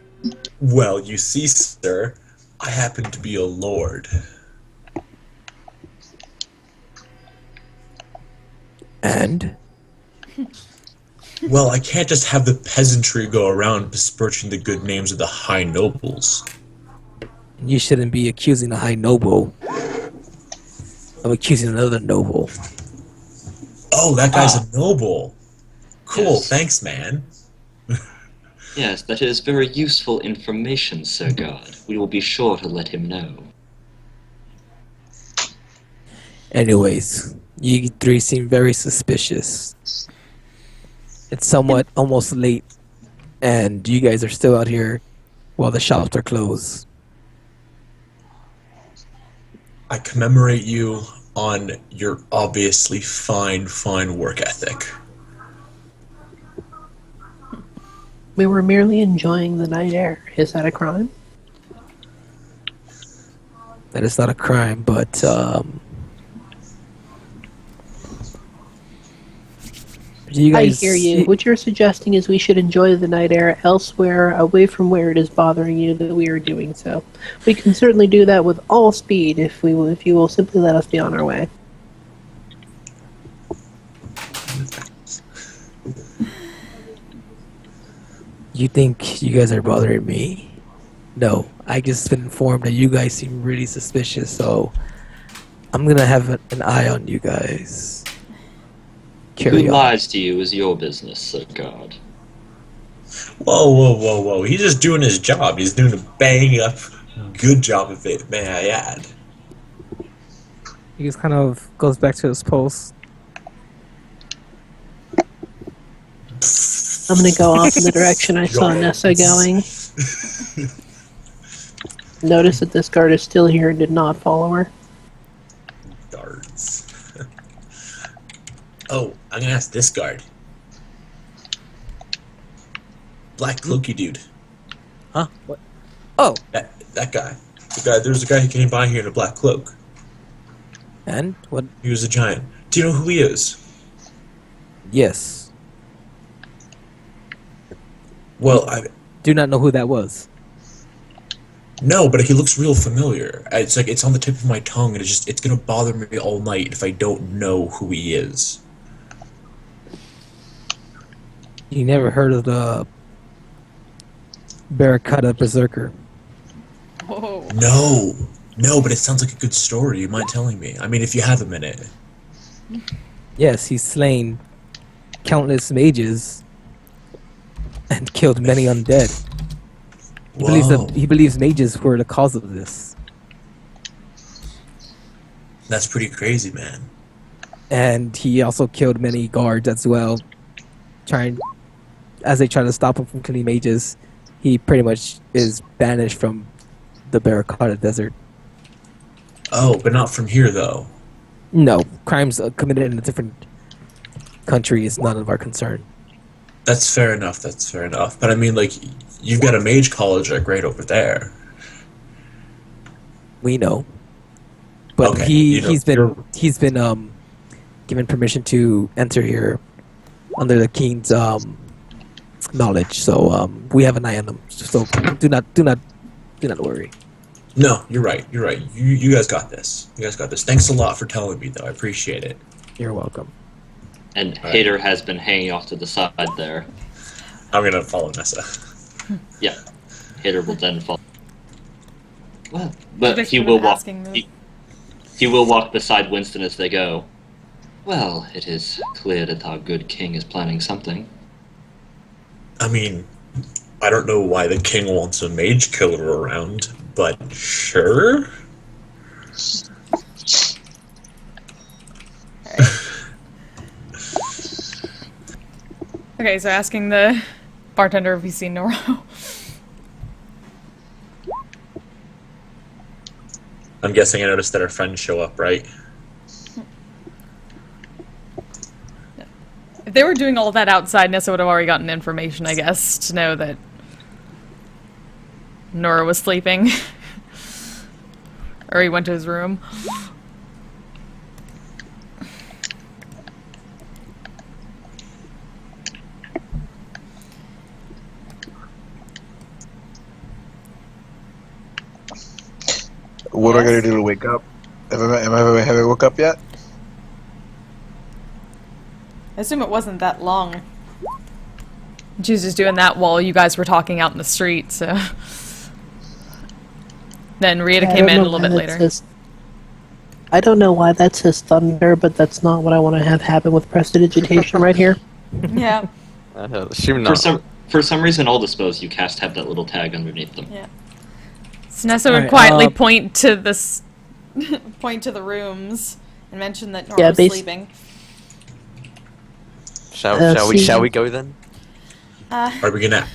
well, you see, sir, I happen to be a lord. And Well, I can't just have the peasantry go around besmirching the good names of the high nobles. you shouldn't be accusing a high noble of accusing another noble. Oh, that guy's a noble. Cool, Yes. thanks, man. Yes, that is very useful information, Sir God. We will be sure to let him know. Anyways, you three seem very suspicious. It's somewhat almost late, and you guys are still out here while the shops are closed. I commemorate you on your obviously fine work ethic. We were merely enjoying the night air. Is that a crime? That is not a crime, but you I guys hear you. What you're suggesting is we should enjoy the night air elsewhere, away from where it is bothering you that we are doing so. We can certainly do that with all speed if you will simply let us be on our way. You think you guys are bothering me? No, I just been informed that you guys seem really suspicious, so I'm gonna have an eye on you guys. Carry Who on. lies to you is your business, Sir God. Whoa. He's just doing his job. He's doing a bang up good job of it, may I add. He just kind of goes back to his post. I'm going to go off in the direction I saw Nessa going. Notice that this guard is still here and did not follow her. Guards. Oh, I'm gonna ask this guard. Black cloaky dude. Huh? What? Oh, That guy. There's a guy who came by here in a black cloak. and what? He was a giant. Do you know who he is? Yes. Well, I Do not know who that was. no, but he looks real familiar. It's like it's on the tip of my tongue, and it's gonna bother me all night if I don't know who he is. You never heard of the Barracuda Berserker? Whoa. No, but it sounds like a good story. You mind telling me? I mean, if you have a minute. Yes, he's slain countless mages and killed many undead. Whoa, He believes mages were the cause of this. that's pretty crazy, man. And he also killed many guards as well. As they try to stop him from killing mages, he pretty much is banished from the Barracuda Desert. Oh, but not from here though. No, crimes committed in a different country is none of our concern. That's fair enough. But I mean, like, you've got a mage college like right over there. We know, but Okay, you know, he's been given permission to enter here under the king's knowledge. So we have an eye on them. So do not worry. No, you're right. You guys got this. Thanks a lot for telling me, though. I appreciate it. You're welcome. And Right. Hater has been hanging off to the side there. I'm gonna follow Nessa. Yeah. Hater will then follow. Well, I but bet he you will were walk. asking me. He will walk beside Winston as they go. Well, it is clear that our good king is planning something. I mean, I don't know why the king wants a mage killer around, but sure. Okay, so asking the bartender if he's seen Noro. I'm guessing I noticed that our friends show up, right? If they were doing all that outside, Nessa would have already gotten information, I guess, to know that Nora was sleeping. Or he went to his room. What am I Yes? gonna do to wake up? Have I woke up yet? I assume it wasn't that long. She was just doing that while you guys were talking out in the street, so... Then Rita I came don't in a know little why bit that later. says- I don't know why that says thunder, but that's not what I want to have happen with prestidigitation right here. Yeah. Assume For not. some reason, all disposed, you cast have that little tag underneath them. Yeah. So Nessa would Alright, quietly point to this... point to the rooms and mention that Nora Yeah, was basi- sleeping. Shall we go then? Are we gonna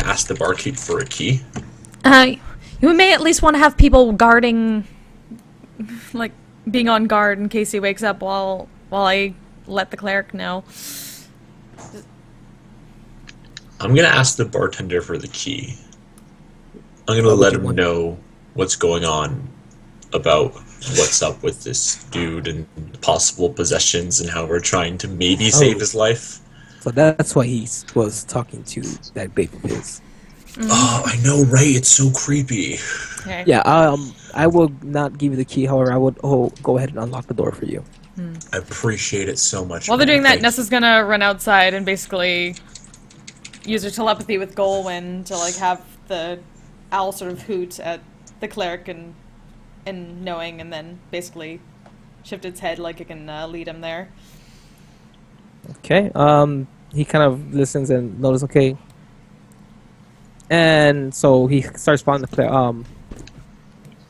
ask the barkeep for a key? You may at least want to have people guarding, like, being on guard in case he wakes up while I let the cleric know. I'm gonna ask the bartender for the key. I'm gonna What would let you him want? know what's going on about what's up with this dude and possible possessions and how we're trying to maybe save his life. So that's why he was talking to that babe of his. Oh, I know, right? It's so creepy. Okay. Yeah, I will not give you the key. However, I would go ahead and unlock the door for you. I appreciate it so much. While they're man. doing that, Thank you. Nessa's gonna run outside and basically use her telepathy with Golwyn to, like, have the owl sort of hoot at the cleric and knowing, and then basically shift its head like it can lead him there. Okay. He kind of listens and notices. Okay. And so he starts spotting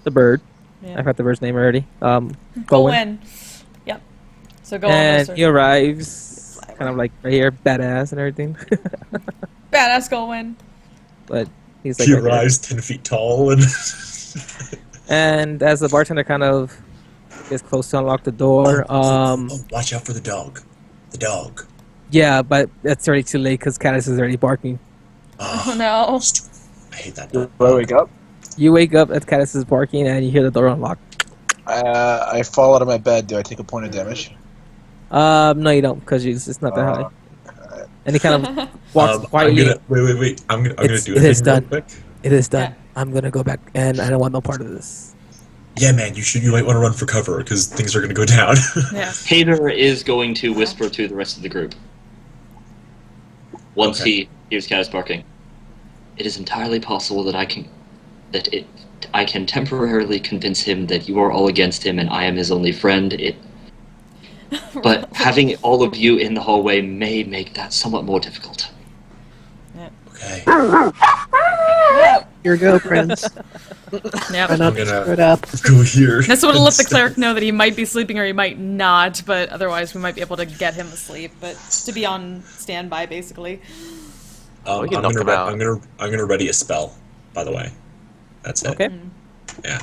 the bird. Yeah. I forgot the bird's name already. Golwyn. Golwyn. Yep. So Golwyn And goes to he arrives, kind of like right here, badass and everything. badass Golwyn. But he's like, He right there. arrives 10 feet tall and. And as the bartender kind of gets close to unlock the door, Oh, watch out for the dog. The dog. yeah, but it's already too late because Caddis is already barking. Oh no. I hate that Do dog. I wake up? You wake up as Caddis is barking and you hear the door unlock. I fall out of my bed. Do I take a point of damage? No, you don't because it's not that high. And he kind of walks I'm quietly. gonna wait. I'm gonna It's- do it a is thing real done. quick. It is done. Yeah. I'm gonna go back, and I don't want no part of this. Yeah, man, you might want to run for cover because things are gonna go down. Yeah. Hader is going to whisper to the rest of the group. Once Okay. he hears Kaz barking. It is entirely possible that I can temporarily convince him that you are all against him and I am his only friend. But having all of you in the hallway may make that somewhat more difficult. Okay. Here go, Prince. Yep. Try not I'm to gonna- screw it up. Go here. Nessa would have let the cleric know that he might be sleeping or he might not, but otherwise we might be able to get him asleep. But to be on standby, basically. We can I'm knock gonna him re- out. I'm gonna ready a spell. By the way, that's it. Okay. Yeah.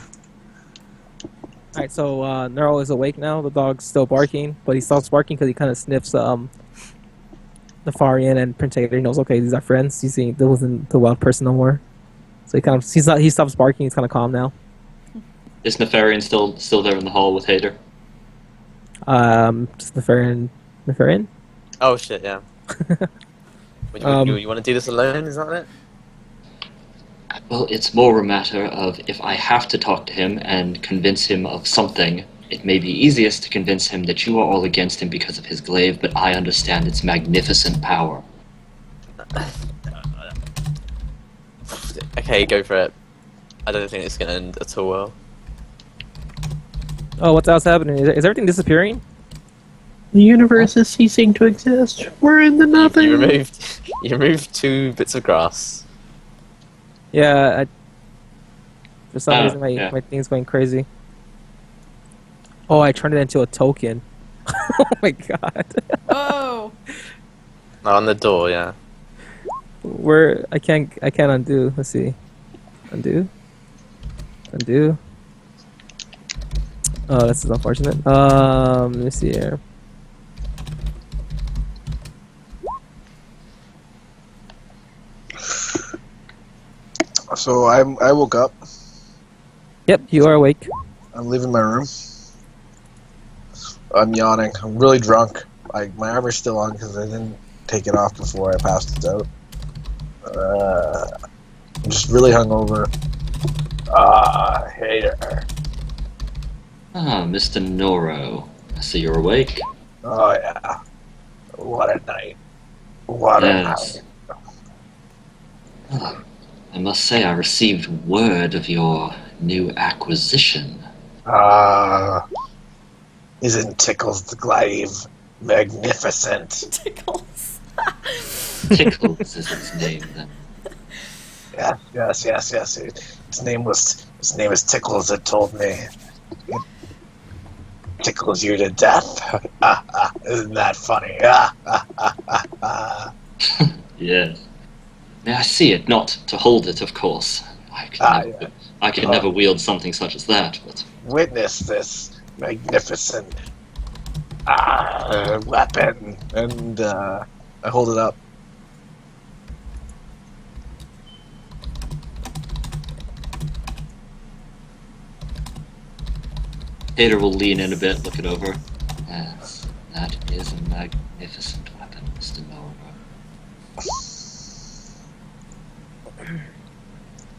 Alright, so Nero is awake now. The dog's still barking, but he stops barking because he kind of sniffs Nefarian and Prince Hader. He knows, okay, these are friends. He's seeing there wasn't the wild person no more. So he stops barking. He's kind of calm now. Is Nefarian still there in the hall with Hader? Just Nefarian. Oh shit, yeah. You want to do this alone? Is that it? Well, it's more a matter of if I have to talk to him and convince him of something, it may be easiest to convince him that you are all against him because of his glaive, but I understand its magnificent power. Okay, go for it. I don't think it's gonna end at all well. Oh, what's else happening? Is everything disappearing? The universe is ceasing to exist. We're in the nothing. You removed 2 bits of grass. Yeah, for some Oh, reason yeah. my thing's going crazy. Oh, I turned it into a token. Oh my god. Oh. On the door, yeah. Where I can't undo. Let's see. Undo. Oh, this is unfortunate. Let me see here. So I woke up. Yep, you are awake. I'm leaving my room. I'm yawning. I'm really drunk. Like my armor's still on because I didn't take it off before I passed out. I'm just really hungover. Hater. Ah, Mr. Noro. I see you're awake. Oh yeah. What a night. What Yes. a night. Ah, I must say I received word of your new acquisition. Isn't Tickles the Glaive magnificent? Tickles. Tickles is its name, then. Yes. His name is Tickles. It told me. It tickles you to death. Isn't that funny? Yes. May I see it? Not to hold it, of course. I could never wield something such as that, but... Witness this magnificent weapon, and I hold it up. Hater will lean in a bit, look it over. Yes, that is a magnificent weapon, Mr. Noro.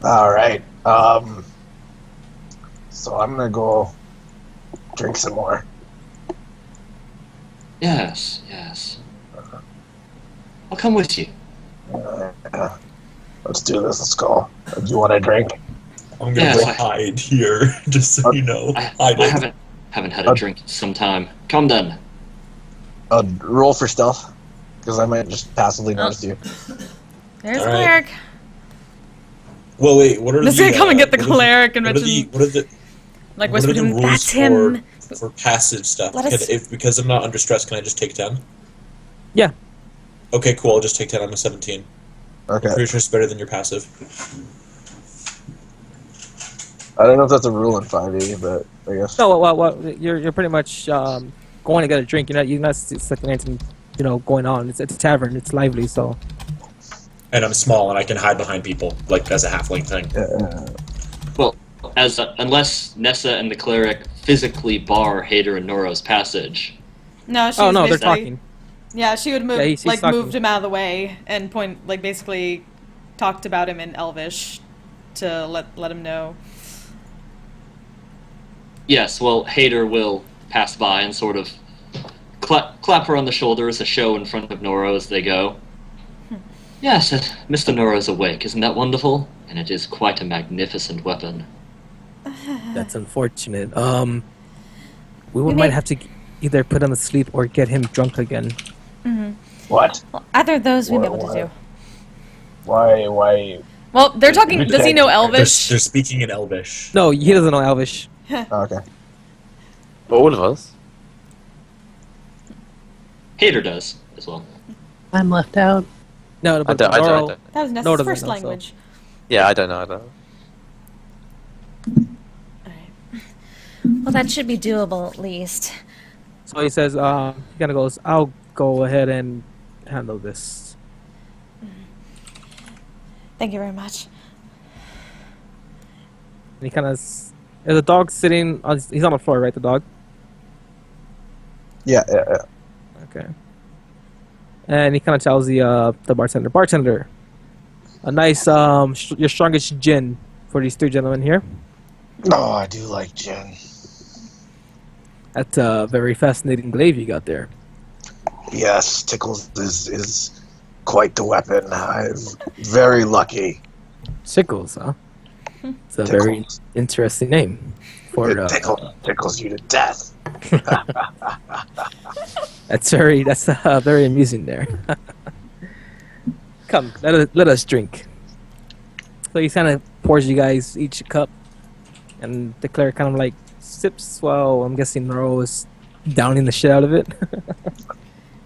Alright, so I'm gonna go drink some more. Yes. I'll come with you. Let's do this, let's go. Do you want a drink? I'm gonna Yes, go hide here, just so you know. I Hide. haven't had a drink in some time. Come then. Roll for stealth, because I might just passively notice you. There's All a right. cleric. Well, wait. What are Let's the? come and get the what are cleric and what are mention. the? What are the? Like What whisper are to the him. rules That's him. for passive stuff? Let us- Because I'm not under stress, can I just take 10? Yeah. Okay, cool. I'll just take 10. I'm a 17. Okay. I'm pretty sure it's better than your passive. I don't know if that's a rule in 5e, but I guess. No, well, you're pretty much going to get a drink. You're not expecting anything, going on. It's a tavern. It's lively, so. And I'm small, and I can hide behind people, like as a halfling thing. Well, unless Nessa and the cleric physically bar Hader and Noro's passage. No, she Oh was no, they're basically- talking. Yeah, she would move, Yeah, he's talking. moved him out of the way and basically talked about him in Elvish to let him know. Yes, well, Hader will pass by and sort of clap her on the shoulder as a show in front of Noro as they go. Yes, Mr. Noro's awake. Isn't that wonderful? And it is quite a magnificent weapon. That's unfortunate. We may- might have to either put him to sleep or get him drunk again. What? Well, either of those we'd be What- able to do. Why? Well, they're talking. Does he know Elvish? They're speaking in Elvish. No, he doesn't know Elvish. Okay. For all of us. Hader does, as well. I'm left out. No, I but don't, I don't, I Noro- don't. That was Nessa's No, doesn't first know, so. language. Yeah, I don't know. Well, that should be doable at least. So he says, he kind of goes, I'll go ahead and handle this. Thank you very much. And he kind of, the dog sitting, he's on the floor, right, the dog? Yeah. Okay. And he kind of tells the bartender, a nice, your strongest gin for these 3 gentlemen here. Oh, I do like gin. That's a very fascinating glaive you got there. Yes, Tickles is quite the weapon. I'm very lucky. Sickles, huh? It's a very Tickles. interesting name for It tickles you to death. That's very amusing there. Come, let us drink. So he kind of pours you guys each a cup, and the cleric kind of like sips. Well, I'm guessing Noro is downing the shit out of it.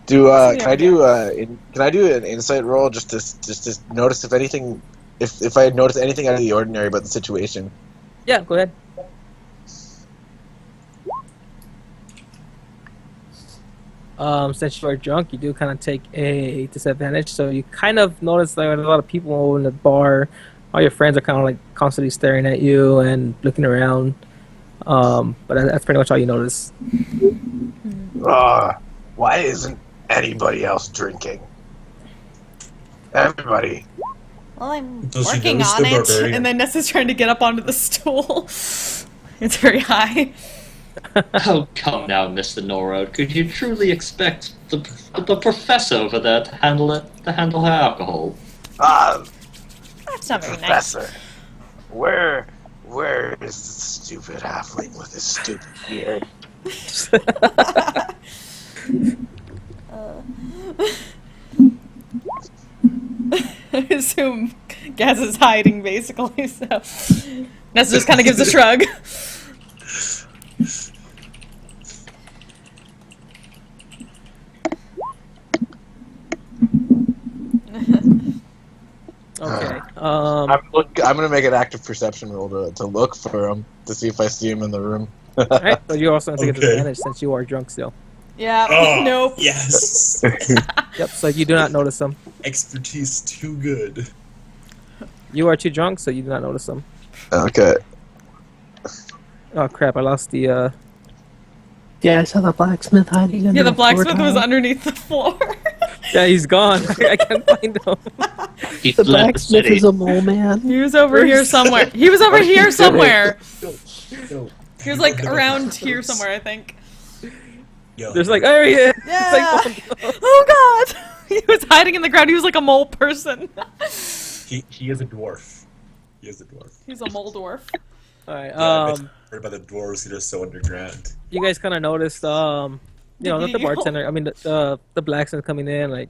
Can I do an insight roll just to notice if I notice anything out of the ordinary about the situation? Yeah, go ahead. Since you are drunk, you do kind of take a disadvantage. So you kind of notice that there's a lot of people in the bar. All your friends are kind of like constantly staring at you and looking around. But that's pretty much all you notice. Why isn't anybody else drinking? Everybody. Well, I'm Does she working notice on the it. barbarian? And then Nessa's trying to get up onto the stool. It's very high. Oh, come now, Mr. Norrod. Could you truly expect the professor over there to handle her alcohol? That's not very nice. Professor, where is the stupid halfling with his stupid beard? I assume Gaz is hiding, basically, so... Nessa just kind of gives a shrug. Okay. I'm gonna make an active perception roll to look for him to see if I see him in the room. Alright, but you're also going to take a Okay. disadvantage since you are drunk still. Yeah, Oh, nope. yes. Yep, so you do not notice them. Expertise too good. You are too drunk, so you do not notice them. Okay. Oh crap, I lost the, Yeah, I saw the blacksmith hiding under Yeah, the the floor blacksmith was tile. underneath the floor. Yeah, he's gone. I can't find him. He The fled the blacksmith city. is a mole man. He was over here somewhere. He was over here somewhere. Yo, He was like around here somewhere, I think. yo, There's like, there he is! It's Yeah. like, oh, no. Oh god! He was hiding in the ground. He was like a mole person. he is a dwarf. He is a dwarf. He's a mole dwarf. Alright, Heard about the dwarves who are so underground. you guys kind of noticed, not the bartender, I mean, the blacksmith coming in, like,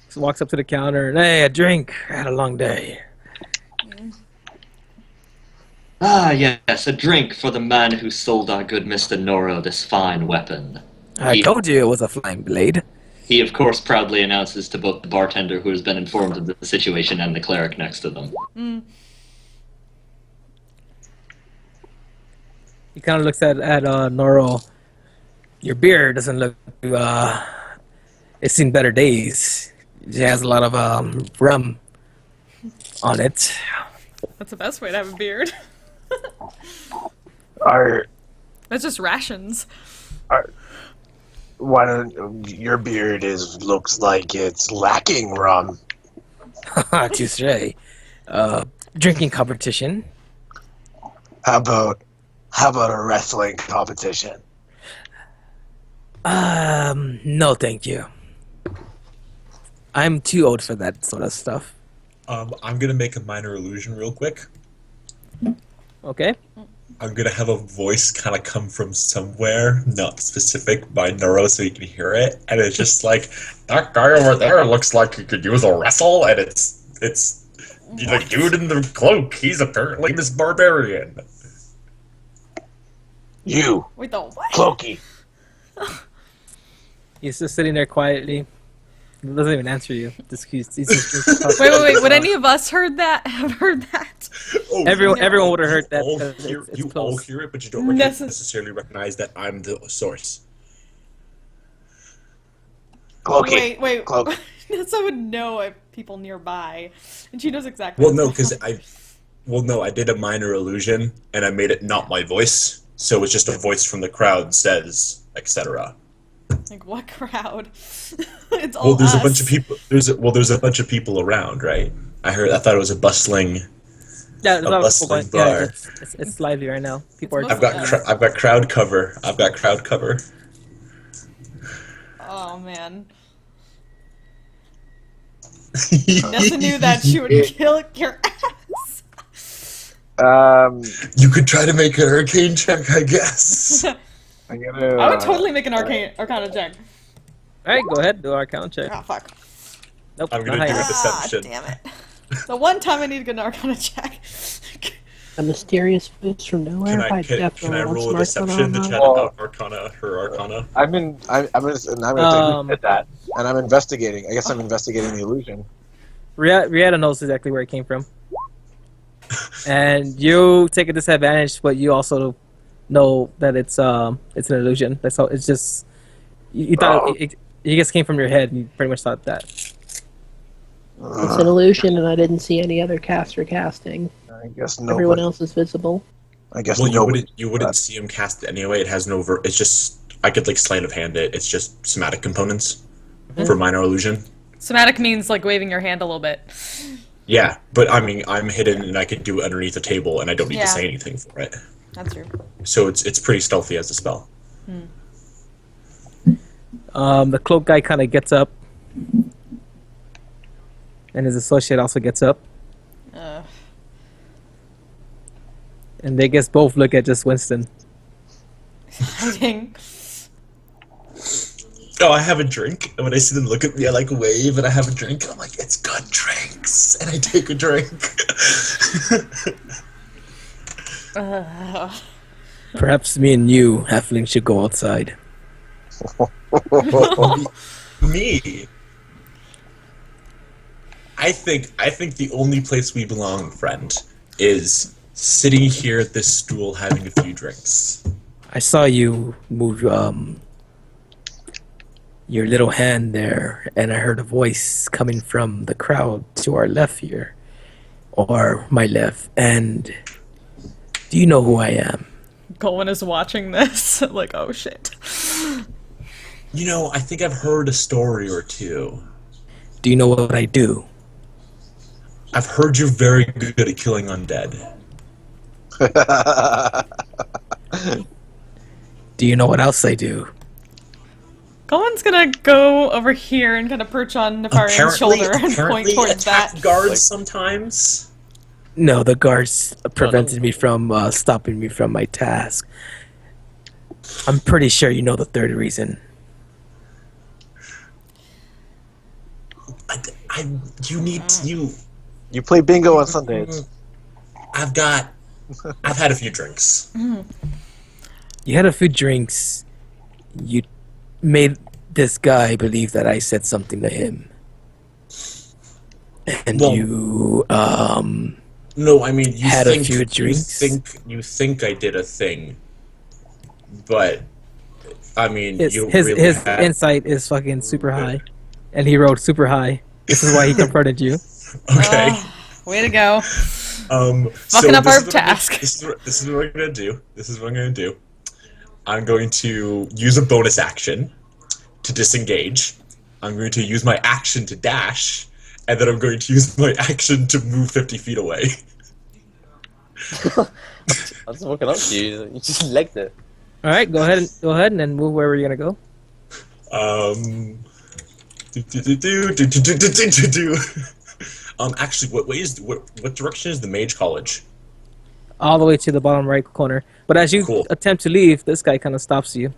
just walks up to the counter and, hey, a drink. I had a long day. Ah, yes, a drink for the man who sold our good Mr. Noro this fine weapon. I told you it was a flying blade. He, of course, proudly announces to both the bartender who has been informed of the situation and the cleric next to them. He kind of looks at Noro. Your beard doesn't look, it's seen better days. It has a lot of, rum on it. That's the best way to have a beard. Are That's just rations. your beard looks like it's lacking rum. Touche. Drinking competition. How about a wrestling competition? No, thank you. I'm too old for that sort of stuff. I'm gonna make a minor illusion real quick. Okay. I'm gonna have a voice kind of come from somewhere, not specific, by Noro, so you can hear it, and it's just like, that guy over there looks like he could use a wrestle, and it's the dude in the cloak. He's apparently this barbarian. You, Wait, the what? Clokey. He's just sitting there quietly. He doesn't even answer you. He's just Wait. Would any of us have heard that? Oh, Everyone would have heard that. all because hear, it's you all close. hear it, but you don't necessarily recognize that I'm the source. Clokey. Wait. Cloak. Nessa would know if people nearby, and she knows exactly. Well, what's no, going because I did a minor illusion, and I made it not my voice, so it's just a voice from the crowd says, etc. on. Like what crowd? It's all Well, there's us. a bunch of people. There's a bunch of people around, right? I thought it was a bustling. Yeah, there's a lot of people bustling going. Yeah, bar. it's lively right now. People are. I've got crowd cover. Oh man. Nessa knew that she would kill your ass. You could try to make a hurricane check, I guess. I'm gonna. I would totally make an Arcana check. All right, go ahead. Do our count check. Oh fuck. Nope. I'm gonna not do high a deception. Damn it. The one time I need to get an Arcana check. A mysterious voice from nowhere. Can I definitely want roll a smart deception to banana. chat about Arcana, her Arcana? I'm gonna take that, and I'm investigating. I guess I'm investigating the illusion. Rihanna knows exactly where it came from. And you take a disadvantage, but you also know that it's an illusion. That's how it's just you thought it just came from your head. And you pretty much thought that. It's an illusion, and I didn't see any other caster casting. I guess no. Everyone else is visible. I guess Well, no. you wouldn't see him cast it anyway. It has no. It's just I could like sleight of hand it. It's just somatic components for minor illusion. Somatic means like waving your hand a little bit. Yeah, but I mean I'm hidden and I could do it underneath a table and I don't need to say anything for it. That's true. So it's pretty stealthy as a spell. The cloak guy kind of gets up, and his associate also gets up, and they just both look at just Winston. Hiding. Oh, I have a drink. And when I see them look at me, I like wave and I have a drink. And I'm like, it's good drinks. And I take a drink. Perhaps me and you, halfling, should go outside. Me? I think the only place we belong, friend, is sitting here at this stool having a few drinks. I saw you move your little hand there, and I heard a voice coming from the crowd to our left here, or my left. And do you know who I am? Colin is watching this, like, oh shit. You know, I think I've heard a story or two. Do you know what I do? I've heard you're very good at killing undead. Do you know what else I do? Colin's gonna go over here and kind of perch on Nefarian's shoulder and point towards that. Guards sometimes. No, the guards prevented me from stopping me from my task. I'm pretty sure you know the third reason. You play bingo on Sundays. I've had a few drinks. You had a few drinks. You made this guy believe that I said something to him. And Well, you, No, I mean, you had think, a few drinks. You think I did a thing, but I mean, His you his, really his had... insight is fucking super high, and he rolled super high. This is why he confronted you. Okay. Way to go. Fucking up our task. This is what I'm gonna do. I'm going to use a bonus action to disengage. I'm going to use my action to dash, and then I'm going to use my action to move 50 feet away. I was walking up to you. You just legged it. All right, go ahead, and then move wherever you're gonna go. Actually, what direction is the mage college? All the way to the bottom right corner. But as you attempt to leave, this guy kind of stops you.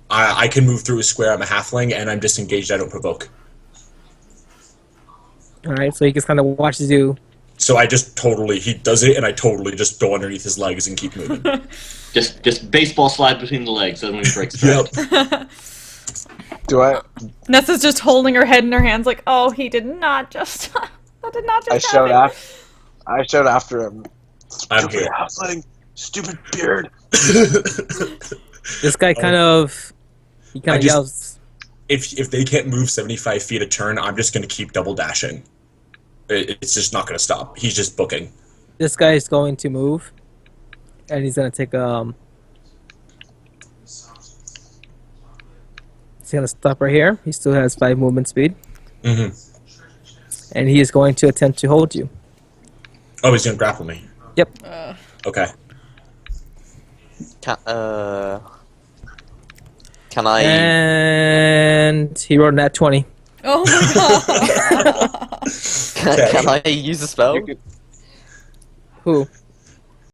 I can move through a square. I'm a halfling, and I'm disengaged. I don't provoke. All right, so he just kind of watches you. So he does it, and I totally just go underneath his legs and keep moving. Just baseball slide between the legs, then when he breaks stride. Yep. Do I? Nessa's just holding her head in her hands like, oh, he did not just... that did not just happen. I shout after him. I'm Stupid here. halfling, stupid beard. This guy kind of yells. If they can't move 75 feet a turn, I'm just going to keep double dashing. It's just not going to stop. He's just booking. This guy is going to move, and he's gonna take He's gonna stop right here. He still has 5 movement speed. Mm-hmm. And he is going to attempt to hold you. Oh, he's going to grapple me. Yep. Okay. Can I? And he rolled that 20. Oh my god! Can I use a spell? Who?